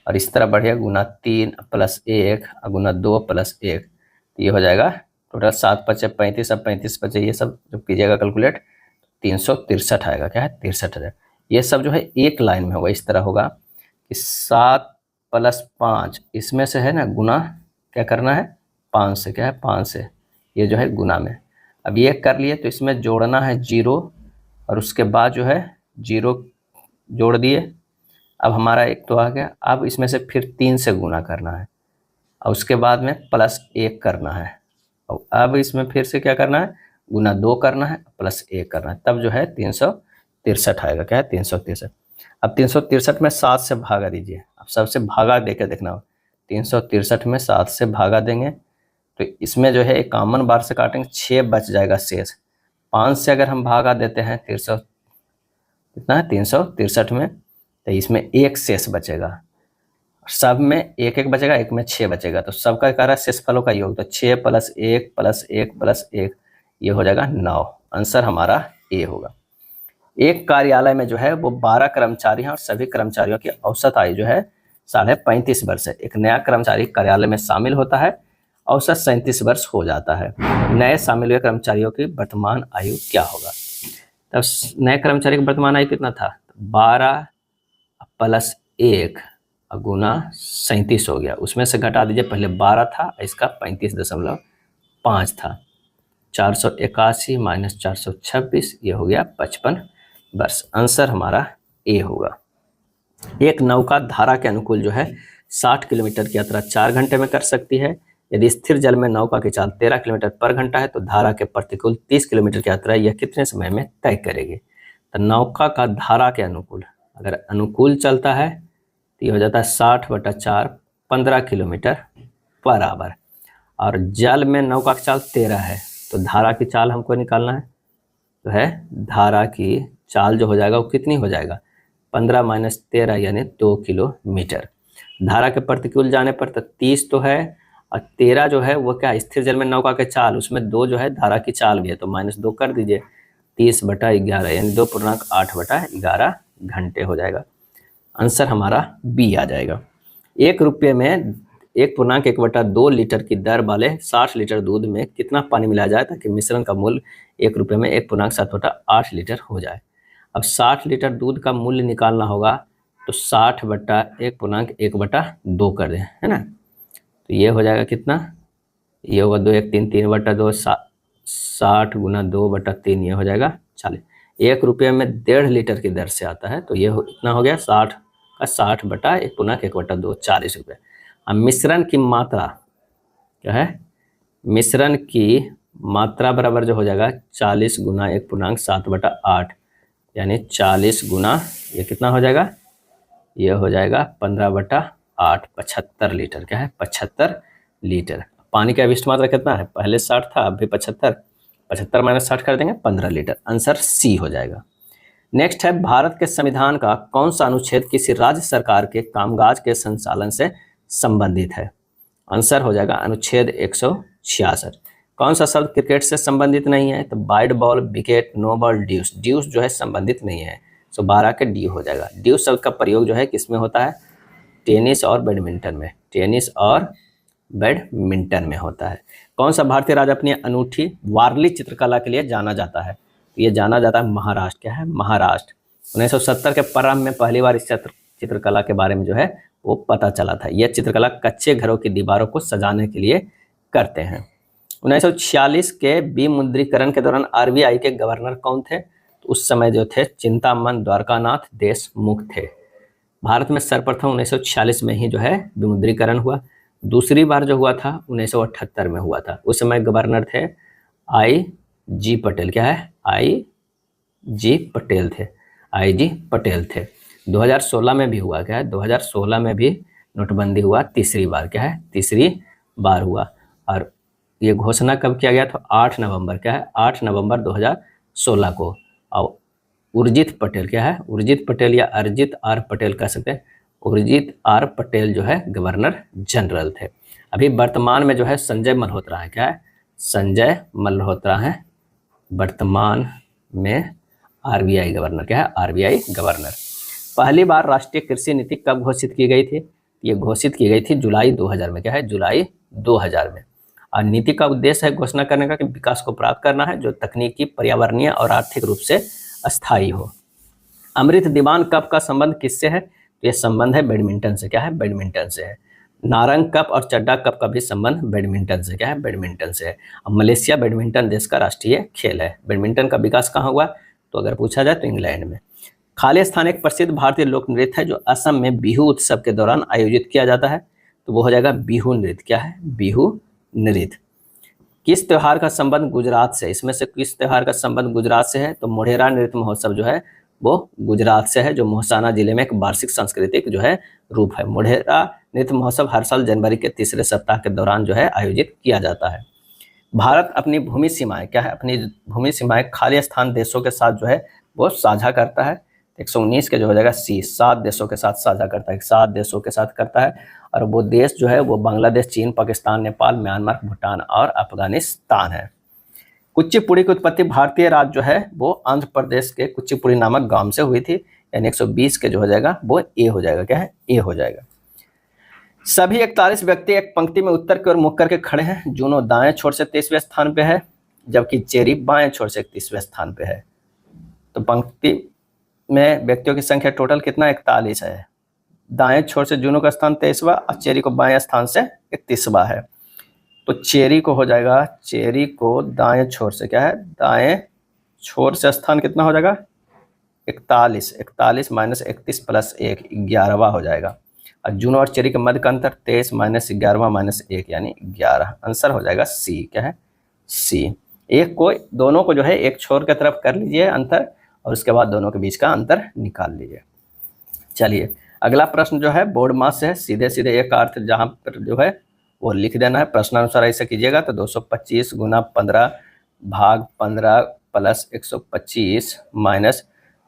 और इस तरह बढ़िया गुना 3 प्लस 1 और गुना 2 प्लस 1, तो ये हो जाएगा टोटल 7 पचे 35 और 35 पचे ये सब जब कीजिएगा कैलकुलेट 363 आएगा। क्या है? 63 हज़ार। ये सब जो है एक लाइन में होगा। इस तरह होगा कि 7 प्लस 5 इसमें से है ना गुना क्या करना है 5 से। क्या है? 5 से ये जो है गुना में। अब ये कर लिए तो इसमें जोड़ना है 0 और उसके बाद जो है 0 जोड़ दिए। अब हमारा एक तो आ गया। अब इसमें से फिर 3 से गुना करना है और उसके बाद में प्लस 1 करना है। और अब इसमें फिर से क्या करना है गुना 2 करना है प्लस 1 करना है, तब जो है 363 आएगा। क्या है? 363। अब 363 में 7 से भागा दीजिए। अब सबसे भागा देकर देखना हो। 363 में 7 से भागा देंगे तो इसमें जो है एक कॉमन बार से काटेंगे, 6 बच जाएगा शेष। 5 से अगर हम भागा देते हैं 300 कितना है 363 में, तो इसमें 1 शेष बचेगा। सब में 1 1 बचेगा, एक में 6 बचेगा। तो सबका कह रहा है शेषफलों का योग, तो 6 प्लस 1 प्लस 1 प्लस 1 ये हो जाएगा 9। आंसर हमारा ए होगा। एक कार्यालय में जो है वो 12 कर्मचारी हैं और सभी कर्मचारियों की औसत आयु जो है 35.5 वर्ष है। एक नया कर्मचारी कार्यालय में शामिल होता है, औसत 37 वर्ष हो जाता है। नए शामिल हुए कर्मचारियों की वर्तमान आयु क्या होगा? तब नए कर्मचारी की वर्तमान आयु कितना था? 12 प्लस 1 गुना 37 हो गया। उसमें से घटा दीजिए, पहले 12 था, इसका 35.5 था। 481 माइनस 426, ये हो गया 55 वर्ष। आंसर हमारा ए होगा। एक नौका धारा के अनुकूल जो है 60 किलोमीटर की यात्रा 4 घंटे में कर सकती है। यदि स्थिर जल में नौका की चाल 13 किलोमीटर पर घंटा है तो धारा के प्रतिकूल 30 किलोमीटर की यात्रा यह कितने समय में तय करेगी। तो नौका का धारा के अनुकूल, अगर अनुकूल चलता है तो ये हो जाता है 60/4, 15 किलोमीटर पर आवर। और जल में नौका की चाल 13 है तो धारा की चाल हमको निकालना है, तो है धारा की चाल जो हो जाएगा वो कितनी हो जाएगा, 15 माइनस 13 यानी 2 किलोमीटर। धारा के प्रतिकूल जाने पर तो 30 तो है, और 13 जो है वो क्या, स्थिर जल में नौका के चाल, उसमें 2 जो है धारा की चाल भी है, तो -2 कर दीजिए, 30/11 यानी 2.8/11 घंटे हो जाएगा। आंसर हमारा बी आ जाएगा। 1 रुपये में 1.1/2 लीटर की दर वाले 60 लीटर दूध में कितना पानी मिलाया जाए ताकि मिश्रण का मूल्य 1 रुपये में 1.7/8 लीटर हो जाए। अब 60 लीटर दूध का मूल्य निकालना होगा, तो 60/1.1/2 कर दें, है ना। तो ये हो जाएगा कितना, ये होगा 2 1 3 3/2, 60 गुना 2/3, ये हो जाएगा 40। 1 रुपये में 1.5 लीटर की दर से आता है, तो ये इतना हो गया 60 का 60/1.1/2, 40 रुपये। अब मिश्रण की मात्रा क्या है, मिश्रण की मात्रा बराबर जो हो जाएगा 40 गुना 1.7/8, यानी 40 गुना ये कितना हो जाएगा, ये हो जाएगा 15/8, 75 लीटर। क्या है, 75 लीटर। पानी का विशिष्ट मात्रा कितना है, पहले 60 था, अब भी 75, 75 माइनस 60 कर देंगे, 15 लीटर। आंसर सी हो जाएगा। नेक्स्ट है, भारत के संविधान का कौन सा अनुच्छेद किसी राज्य सरकार के कामकाज के संचालन से संबंधित है। आंसर हो जाएगा अनुच्छेद 166। कौन सा शब्द क्रिकेट से संबंधित नहीं है, तो wide ball, wicket, no ball, deuce. Deuce जो है संबंधित नहीं है, सो 12 के डी हो जाएगा। ड्यूस शब्द का प्रयोग जो है किसमें होता है, टेनिस और बैडमिंटन में, टेनिस और बैडमिंटन में होता है। कौन सा भारतीय राज्य अपनी अनूठी वारली चित्रकला के लिए जाना जाता है, तो ये जाना जाता है महाराष्ट्र। क्या है, महाराष्ट्र। 1970 के प्रारंभ में पहली बार इस चित्रकला के बारे में जो है वो पता चला था। यह चित्रकला कच्चे घरों की दीवारों को सजाने के लिए करते हैं। 1946 के विमुद्रीकरण के दौरान आरबीआई के गवर्नर कौन थे, तो उस समय जो थे चिंतामन द्वारकानाथ देशमुख थे। भारत में सर्वप्रथम 1946 में ही जो है विमुद्रीकरण हुआ। दूसरी बार जो हुआ था 1978 में हुआ था। उस समय गवर्नर थे आई.जी. पटेल। क्या है, आई.जी. पटेल थे, आई.जी. पटेल थे। 2016 में भी हुआ। क्या है, 2016 में भी नोटबंदी हुआ, तीसरी बार। क्या है, तीसरी बार हुआ। और ये घोषणा कब किया गया, तो 8 नवंबर। क्या है, 8 नवंबर 2016 को। और उर्जित पटेल, क्या है, उर्जित पटेल या अरिजित आर पटेल कह सकते हैं, उर्जित आर पटेल जो है गवर्नर जनरल थे। अभी वर्तमान में जो है संजय मल्होत्रा है। क्या है, संजय मल्होत्रा है वर्तमान में आरबीआई गवर्नर। क्या है, आरबीआई गवर्नर। पहली बार राष्ट्रीय कृषि नीति कब घोषित की गई थी, ये घोषित की गई थी जुलाई 2000 में। क्या है, जुलाई 2000 में। और नीति का उद्देश्य है घोषणा करने का कि विकास को प्राप्त करना है जो तकनीकी, पर्यावरणीय और आर्थिक रूप से अस्थायी हो। अमृत दीवान कप का संबंध किससे है, तो यह संबंध है बैडमिंटन से। क्या है, बैडमिंटन से है। नारंग कप और चड्डा कप का भी संबंध बैडमिंटन से। क्या है, बैडमिंटन से है। अब मलेशिया बैडमिंटन देश का राष्ट्रीय खेल है। बैडमिंटन का विकास कहाँ हुआ, तो अगर पूछा जाए तो इंग्लैंड में। खाली स्थान एक प्रसिद्ध भारतीय लोक नृत्य है जो असम में बिहू उत्सव के दौरान आयोजित किया जाता है, तो वो हो जाएगा बिहू नृत्य। क्या है, बिहू नृत्य। किस त्योहार का संबंध गुजरात से, इसमें से किस त्योहार का संबंध गुजरात से है, तो मोढेरा नृत्य महोत्सव जो है वो गुजरात से है, जो मोहसाना जिले में एक वार्षिक सांस्कृतिक जो है रूप है। मोढेरा नृत्य महोत्सव हर साल जनवरी के तीसरे सप्ताह के दौरान जो है आयोजित किया जाता है। भारत अपनी भूमि सीमाएं, क्या है, अपनी भूमि सीमाएं खाली स्थान देशों के साथ जो है वो साझा करता है। 119 के जो हो जाएगा सी, 7 देशों के साथ साझा करता है, 7 देशों के साथ करता है। और वो देश जो है वो बांग्लादेश, चीन, पाकिस्तान, नेपाल, म्यांमार, भूटान और अफगानिस्तान है। कुचिपुड़ी की उत्पत्ति भारतीय राज्य जो है वो आंध्र प्रदेश के कुचिपुड़ी नामक गांव से हुई थी, यानी 120 के जो हो जाएगा वो ए हो जाएगा। क्या है, ए हो जाएगा। सभी 41 व्यक्ति एक पंक्ति में उत्तर की ओर मुख करके खड़े हैं। जूनो दाएं छोर से 23वें स्थान पे है, जबकि चेरी बाएं छोर से 31वें स्थान पे है। तो पंक्ति में व्यक्तियों की संख्या टोटल कितना, 41 है। दाएं छोर से जूनों का स्थान 23वां और चेरी को बाएं स्थान से 31वां है। तो चेरी को हो जाएगा, चेरी को दाएं छोर से क्या है, दाएं छोर से स्थान कितना हो जाएगा 41, 41 माइनस 31 प्लस 1 11वां हो जाएगा। और जूनो और चेरी के मध्य का अंतर 23 माइनस 11वां माइनस 1 यानी 11। आंसर हो जाएगा सी। क्या है, सी। एक को, दोनों को जो है एक छोर की तरफ कर लीजिए अंतर, और उसके बाद दोनों के बीच का अंतर निकाल लीजिए। चलिए अगला प्रश्न जो है बोर्ड मास से है, सीधे सीधे एक अर्थ जहाँ पर जो है वो लिख देना है। प्रश्नानुसार ऐसे कीजिएगा तो 225 गुना 15 भाग 15 प्लस 125 माइनस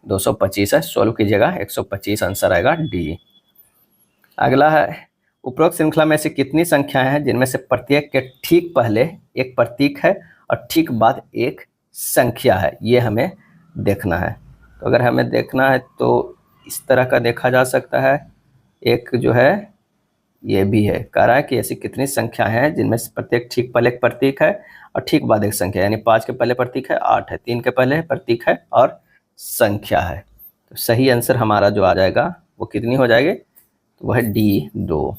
225 है, सोल्व कीजिएगा 125 आंसर आएगा डी। अगला है उपरोक्त श्रृंखला में ऐसी कितनी संख्याएं हैं जिनमें से प्रत्येक के ठीक पहले एक प्रतीक है और ठीक बाद एक संख्या है, ये हमें देखना है। तो अगर हमें देखना है तो इस तरह का देखा जा सकता है। एक जो है ये भी है, कह रहा है कि ऐसी कितनी संख्याएं हैं जिनमें से प्रत्येक ठीक पहले एक प्रतीक है और ठीक बाद एक संख्या, यानी 5 के पहले प्रतीक है 8 है, 3 के पहले प्रतीक है और संख्या है। तो सही आंसर हमारा जो आ जाएगा वो कितनी हो जाएगी, तो वह डी 2।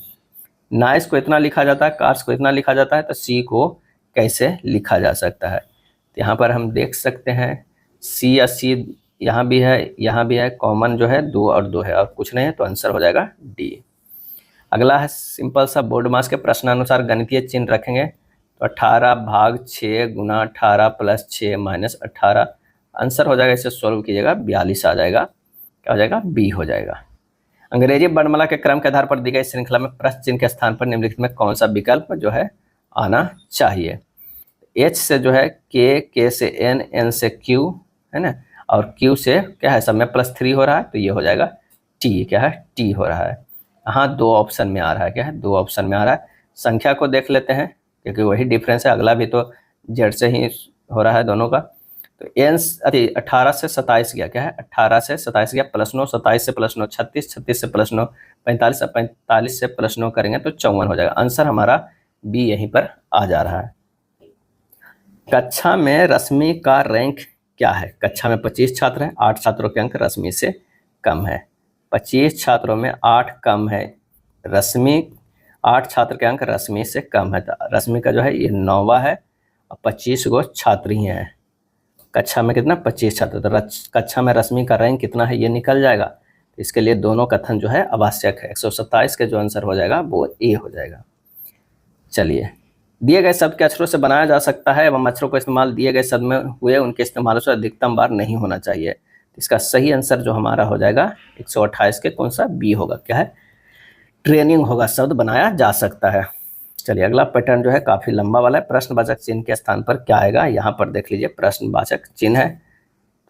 नाइस को इतना लिखा जाता है, कार्स को इतना लिखा जाता है, तो सी को कैसे लिखा जा सकता है। तो यहाँ पर हम देख सकते हैं सी या सी यहाँ भी है, कॉमन जो है 2 और 2 है और कुछ नहीं है, तो आंसर हो जाएगा डी। अगला है सिंपल सा बोर्ड मास के प्रश्नानुसार गणितीय चिन्ह रखेंगे। तो 18 भाग 6 गुना 18 प्लस 6 माइनस 18 आंसर हो जाएगा, इसे सोल्व कीजिएगा 42 आ जाएगा। क्या हो जाएगा, बी हो जाएगा। अंग्रेजी वर्णमाला के क्रम के आधार पर दी गई श्रृंखला में प्रश्न चिन्ह के स्थान पर निम्नलिखित में कौन सा विकल्प जो है आना चाहिए। एच से जो है के से एन, एन से क्यू है ना, और क्यू से क्या है सब में +3 हो रहा है, तो ये हो जाएगा टी। क्या है, टी हो रहा है। हाँ 2 ऑप्शन में आ रहा है, क्या है 2 ऑप्शन में आ रहा है। संख्या को देख लेते हैं क्योंकि वही डिफरेंस है, अगला भी तो जेड से ही हो रहा है दोनों का। तो एन 18 से 27 गया, क्या है 18 से 27 गया +9, 27 से +9 36, 36 से +9 45, 45 से +9 करेंगे तो 54 हो जाएगा। आंसर हमारा बी यहीं पर आ जा रहा है। कक्षा में रश्मि का रैंक क्या है। कक्षा में 25 छात्र हैं, 8 छात्रों के अंक रश्मि से कम है। 25 छात्रों में 8 कम है रश्मि, 8 छात्र के अंक रश्मि से कम है। तो रश्मि का जो है ये 9वां है और 25 गो छात्री हैं। कक्षा में कितना 25 छात्र, तो कक्षा में रश्मि का रैंक कितना है ये निकल जाएगा। तो इसके लिए दोनों कथन जो है आवश्यक है। 127 के जो आंसर हो जाएगा वो ए हो जाएगा। चलिए दिए गए शब्द के अक्षरों से बनाया जा सकता है एवं अक्षरों को इस्तेमाल दिए गए शब्द में हुए उनके इस्तेमाल से अधिकतम बार नहीं होना चाहिए। इसका सही आंसर जो हमारा हो जाएगा 128 के कौन सा, बी होगा। क्या है, ट्रेनिंग होगा, शब्द बनाया जा सकता है। चलिए अगला पैटर्न जो है काफी लंबा वाला है। प्रश्नवाचक चिन्ह के स्थान पर क्या आएगा, यहाँ पर देख लीजिए प्रश्नवाचक चिन्ह है।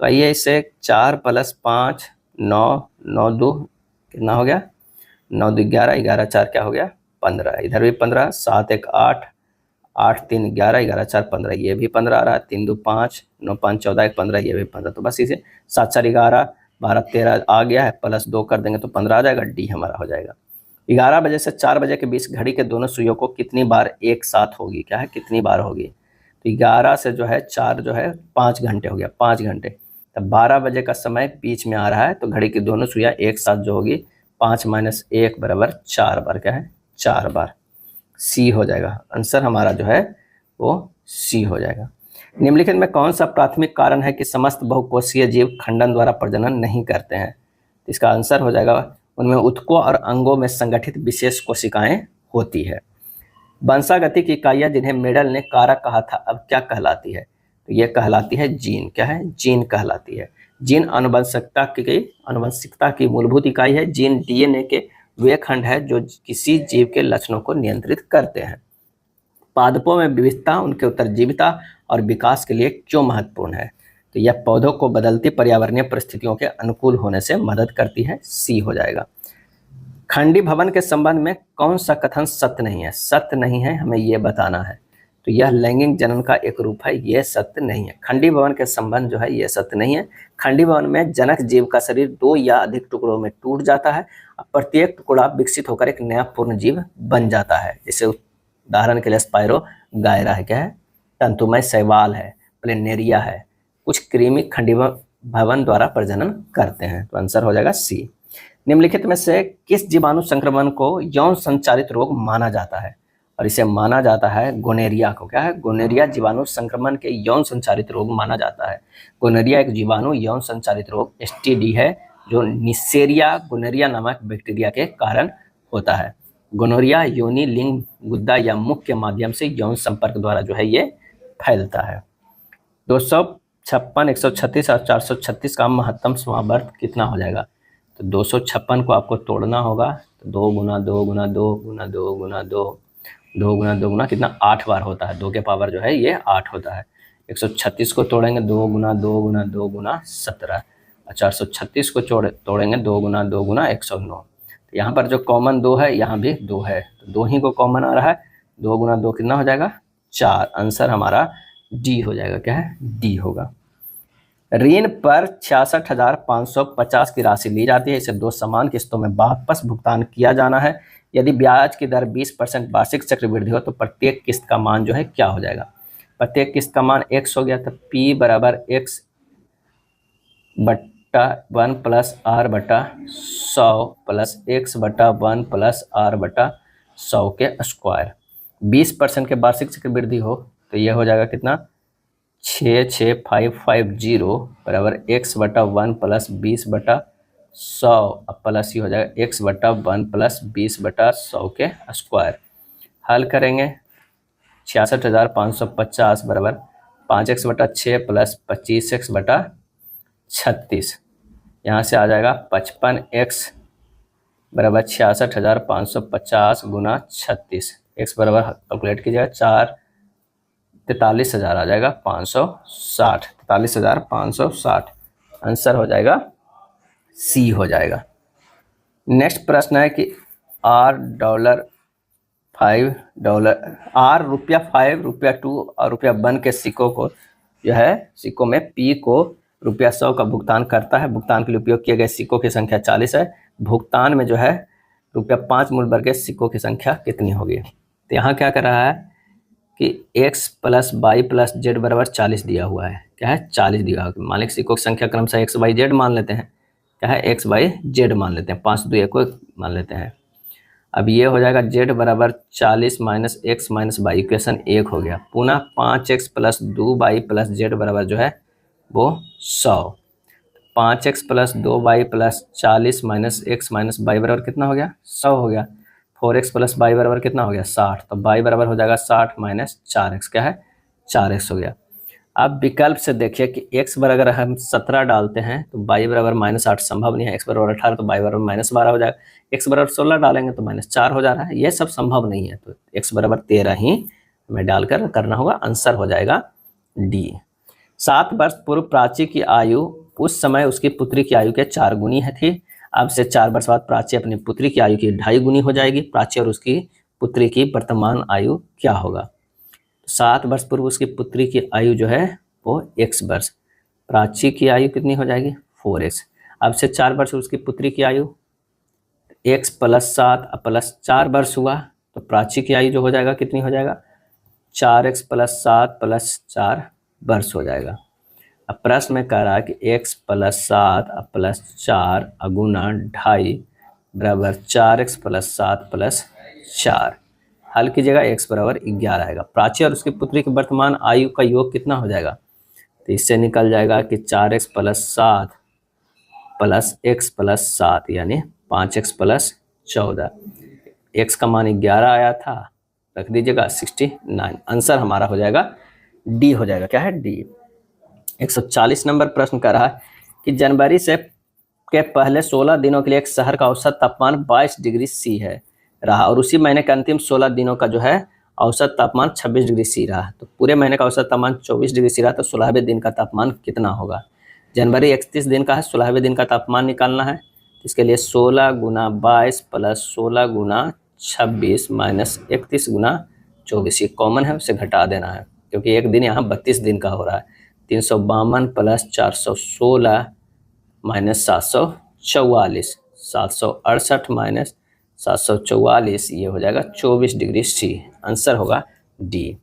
तो आइए इसे 4 + 5 9, 9 2 कितना हो गया 9 2 11, 11 4 क्या हो गया 15, इधर भी 15, 7 1 8, 8 3 11, 11 4 15, ये भी 15 आ रहा है, 3 2 5, 9 5 14 1 15, ये भी 15। तो बस इसे 7 4 11 12 13 आ गया है, +2 कर देंगे तो 15 आ जाएगा, डी हमारा हो जाएगा। 11 बजे से 4 बजे के बीच घड़ी के दोनों सुइयों को कितनी बार एक साथ होगी, क्या है कितनी बार होगी। तो 11 से जो है 4 जो है 5 घंटे हो गया, 5 घंटे। तब 12 बजे का समय बीच में आ रहा है, तो घड़ी की दोनों सुइयाँ एक साथ जो होगी 5 - 1 = 4 बार, क्या है 4 बार। सी हो जाएगा आंसर हमारा जो है वो सी हो जाएगा। निम्नलिखित में कौन सा प्राथमिक कारण है कि समस्त बहुकोषीय जीव खंडन द्वारा प्रजनन नहीं करते हैं। इसका आंसर हो जाएगा उनमें उत्कों और अंगों में संगठित विशेष कोशिकाएं होती है। वंशागतिक इकाइयां जिन्हें मेडल ने कारक कहा था अब क्या कहलाती है, तो यह कहलाती है जीन। क्या है, जीन कहलाती है। जीन आनुवंशिकता की मूलभूत इकाई है। जीन डीएनए के वे खंड है जो किसी जीव के लक्षणों को नियंत्रित करते हैं। पादपों में विविधता उनके उत्तरजीविता और विकास के लिए क्यों महत्वपूर्ण है, तो यह पौधों को बदलती पर्यावरणीय परिस्थितियों के अनुकूल होने से मदद करती है, सी हो जाएगा। खंडी भवन के संबंध में कौन सा कथन सत्य नहीं है, सत्य नहीं है हमें यह बताना है। तो यह लैंगिक जनन का एक रूप है, यह सत्य नहीं है। खंडी भवन के संबंध जो है यह सत्य नहीं है। खंडी भवन में जनक जीव का शरीर 2 या अधिक टुकड़ों में टूट जाता है, प्रत्येक टुकड़ा विकसित होकर एक नया पूर्ण जीव बन जाता है। जैसे उदाहरण के लिए स्पाइरो गायरा है, क्या है तंतुमय शैवाल है, प्लेनेरिया है। कुछ कृमि खंडी भवन द्वारा प्रजनन करते हैं, तो आंसर हो जाएगा सी। निम्नलिखित में से किस जीवाणु संक्रमण को यौन संचारित रोग माना जाता है? और इसे माना जाता है गोनेरिया को। क्या है? गोनेरिया जीवाणु संक्रमण के यौन संचारित रोग माना जाता है। गोनेरिया एक जीवाणु यौन संचारित रोग एसटीडी है जो निसेरिया गोनेरिया नामक बैक्टीरिया के कारण होता है। गोनोरिया योनि, लिंग, गुद्दा या मुख के माध्यम से यौन संपर्क द्वारा जो है ये फैलता है। 256, 136 और 436 का महत्तम समावर्त कितना हो जाएगा? तो 256 को आपको तोड़ना होगा, तो 2 गुना 2 गुना 2 गुना 2 गुना 2 2 गुना 2 गुना कितना 8 बार होता है। 2 के पावर जो है ये 8 होता है। 136 को तोड़ेंगे 2 गुना 2 गुना 2 गुना 17 और 436 को तोड़ेंगे 2 गुना 2 गुना 109। तो यहाँ पर जो कॉमन 2 है यहाँ भी 2 है, तो 2 ही को कॉमन आ रहा है। 2 गुना 2 कितना हो जाएगा? 4। आंसर हमारा डी हो जाएगा। क्या है? डी होगा। ऋण पर 66,550 की राशि ली जाती है, इसे 2 समान किस्तों में वापस भुगतान किया जाना है। यदि ब्याज की दर 20% वार्षिक चक्रवृद्धि हो तो प्रत्येक किस्त का मान जो है क्या हो जाएगा? प्रत्येक किस्त का मान x हो गया, तो p बराबर x बट्टा 1 प्लस r बटा 100 प्लस x बटा 1 प्लस r बटा 100 के स्क्वायर। 20% के वार्षिक चक्रवृद्धि हो तो यह हो जाएगा कितना? 66550 बराबर x बटा 1 प्लस 20 बटा 100 प्लस ही हो जाएगा x बटा 1 प्लस 20 बटा 100 के स्क्वायर। हल करेंगे 66,550 बराबर 5x बटा 6 प्लस 25x बटा 36। यहाँ से आ जाएगा 55x बराबर 66,550 गुना 36। x बराबर कैलकुलेट कीजिएगा 43,000 आ जाएगा 560। 43,560 आंसर हो जाएगा सी हो जाएगा। नेक्स्ट प्रश्न है कि रुपया 5, रुपया 2 और रुपया 1 के सिक्कों को जो है सिक्कों में पी को रुपया 100 का भुगतान करता है। भुगतान के लिए उपयोग किए गए सिक्कों की संख्या 40 है। भुगतान में जो है रुपया 5 मूल्य वर्ग के सिक्कों की संख्या कितनी होगी? तो यहाँ क्या कर रहा है कि x plus Y plus Z बराबर 40 दिया हुआ है। क्या है? 40 दिया हुआ है। मालिक सिक्कों की संख्या क्रमशः x वाई जेड मान लेते हैं। क्या है? x वाई जेड मान लेते हैं, 5 2 1 को मान लेते हैं। अब ये हो जाएगा z बराबर 40 minus X minus Y, equation 1 हो गया। पुनः 5x plus 2y plus Z बराबर जो है वो 100। 5x plus 2y plus 40 minus X minus Y बराबर कितना हो गया? 100 हो गया। 4x प्लस वाई बराबर कितना हो गया? 60। तो y बराबर हो जाएगा 60 माइनस 4x। क्या है? 4x हो गया। अब विकल्प से देखिए कि x बराबर अगर हम 17 डालते हैं तो y बराबर -8 संभव नहीं है। x बराबर 18 तो y बराबर -12 हो जाएगा। x बराबर 16 डालेंगे तो -4 हो जा रहा है। ये सब संभव नहीं है, तो x बराबर 13 ही हमें डालकर करना होगा। आंसर हो जाएगा डी। 7 वर्ष पूर्व प्राची की आयु उस समय उसकी पुत्री की आयु के 4 गुनी है थी। अब से 4 वर्ष बाद प्राची अपनी पुत्री की आयु की 2.5 गुनी हो जाएगी। प्राची और उसकी पुत्री की वर्तमान आयु क्या होगा? 7 वर्ष पूर्व उसकी पुत्री की आयु जो है वो x वर्ष, प्राची की आयु कितनी हो जाएगी? 4x। अब से 4 वर्ष उसकी पुत्री की आयु x प्लस 7 प्लस 4 वर्ष हुआ, तो प्राची की आयु जो हो जाएगा कितनी हो जाएगा? 4x प्लस 7 प्लस 4 वर्ष हो जाएगा। अब प्रश्न में कह रहा है कि x प्लस 7 प्लस 4 गुना 2.5 बराबर 4x प्लस 7 प्लस 4। हल कीजिएगा, x बराबर 11 आएगा। प्राची और उसकी पुत्री की वर्तमान आयु का योग कितना हो जाएगा? तो इससे निकल जाएगा कि 4x plus 7 plus x plus 7 यानी 5x प्लस 14। x का मान 11 आया था, रख दीजिएगा 69। आंसर हमारा हो जाएगा डी हो जाएगा। क्या है? डी। 140 नंबर प्रश्न कर रहा है कि जनवरी से के पहले 16 दिनों के लिए एक शहर का औसत तापमान 22 डिग्री सी है रहा और उसी महीने के अंतिम 16 दिनों का जो है औसत तापमान 26 डिग्री सी रहा। तो पूरे महीने का औसत तापमान 24 डिग्री सी रहा, तो 16वें दिन का तापमान कितना होगा? जनवरी 31 दिन का है, 16वें दिन का तापमान निकालना है। इसके लिए 16 गुना 22 प्लस 16 गुना 26 माइनस 31 गुना 24, ये कॉमन है, उसे घटा देना है क्योंकि एक दिन यहाँ 32 दिन का हो रहा है। 352 प्लस 416 माइनस 744, 768 माइनस 744, ये हो जाएगा 24 डिग्री सी। आंसर होगा डी।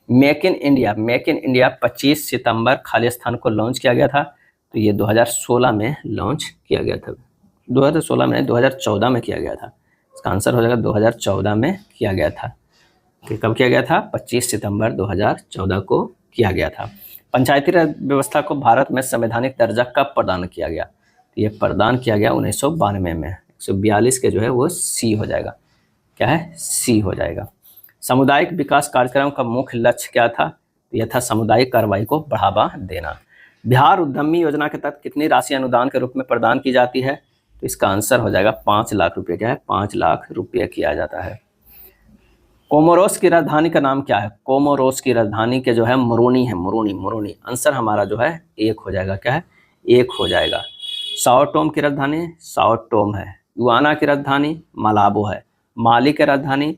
मेक इन इंडिया 25 सितंबर खालिस्तान को लॉन्च किया गया था, तो ये 2016 में लॉन्च किया गया था। 2016 में 2014 में किया गया था। इसका आंसर हो जाएगा 2014 में किया गया था। कि कब किया गया था? 25 सितंबर 2014 को किया गया था। पंचायती राज व्यवस्था को भारत में संवैधानिक दर्जा कब प्रदान किया गया? तो ये प्रदान किया गया 1992 में। 142 के जो है वो सी हो जाएगा। क्या है? सी हो जाएगा। सामुदायिक विकास कार्यक्रम का मुख्य लक्ष्य क्या था? तो यह था सामुदायिक कार्रवाई को बढ़ावा देना। बिहार उद्यमी योजना के तहत कितनी राशि अनुदान के रूप में प्रदान की जाती है? तो इसका आंसर हो जाएगा 5 लाख रुपये। क्या है? 5 लाख रुपये किया जाता है। कोमोरोस की राजधानी का नाम क्या है? कोमोरोस की राजधानी के जो है मोरोनी है। मोरोनी आंसर हमारा जो है 1 हो जाएगा। क्या है? 1 हो जाएगा। साओ टोम की राजधानी साओ टोम है। युआना की राजधानी मालाबो है। माली की राजधानी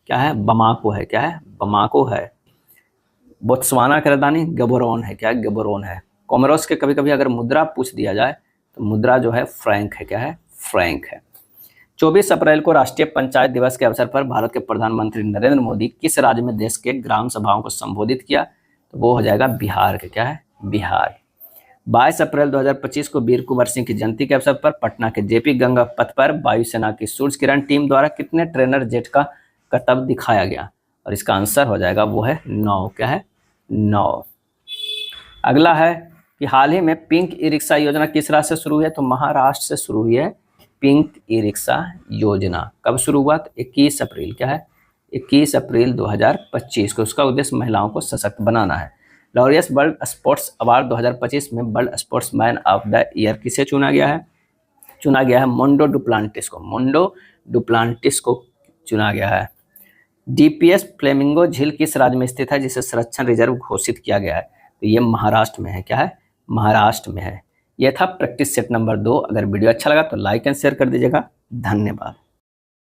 क्या है? बमाको है। क्या है? बमाको है। बोत्सवाना की राजधानी गबोरोन है। क्या है? गबोरोन है। कोमोरोस के कभी कभी अगर मुद्रा पूछ दिया जाए तो मुद्रा जो है फ्रैंक है। क्या है? फ्रैंक है। 24 अप्रैल को राष्ट्रीय पंचायत दिवस के अवसर पर भारत के प्रधानमंत्री नरेंद्र मोदी किस राज्य में देश के ग्राम सभाओं को संबोधित किया? तो वो हो जाएगा बिहार के। क्या है? बिहार। 22 अप्रैल 2025 को वीर कुंवर सिंह की जयंती के अवसर पर पटना के जेपी गंगा पथ पर वायुसेना की सूर्य किरण टीम द्वारा कितने ट्रेनर जेट का करतब दिखाया गया? और इसका आंसर हो जाएगा वो है 9। क्या है? 9। अगला है कि हाल ही में पिंक ई रिक्शा योजना किस राज्य से शुरू हुई है? तो महाराष्ट्र से शुरू हुई है पिंक ई रिक्शा योजना। कब शुरू हुआ? तो 21 अप्रैल। क्या है? 21 अप्रैल 2025 को। उसका उद्देश्य महिलाओं को सशक्त बनाना है। लॉरियस वर्ल्ड स्पोर्ट्स अवार्ड 2025 में world sportsman of the year किसे चुना गया है? चुना गया है मोंडो डुप्लांटिस को। मोंडो डुप्लांटिस को चुना गया है। डीपीएस फ्लेमिंगो झील किस राज्य में स्थित है जिसे संरक्षण रिजर्व घोषित किया गया है? तो ये महाराष्ट्र में है। क्या है? महाराष्ट्र में है। यह था प्रैक्टिस सेट नंबर 2। अगर वीडियो अच्छा लगा तो लाइक एंड शेयर कर दीजिएगा। धन्यवाद।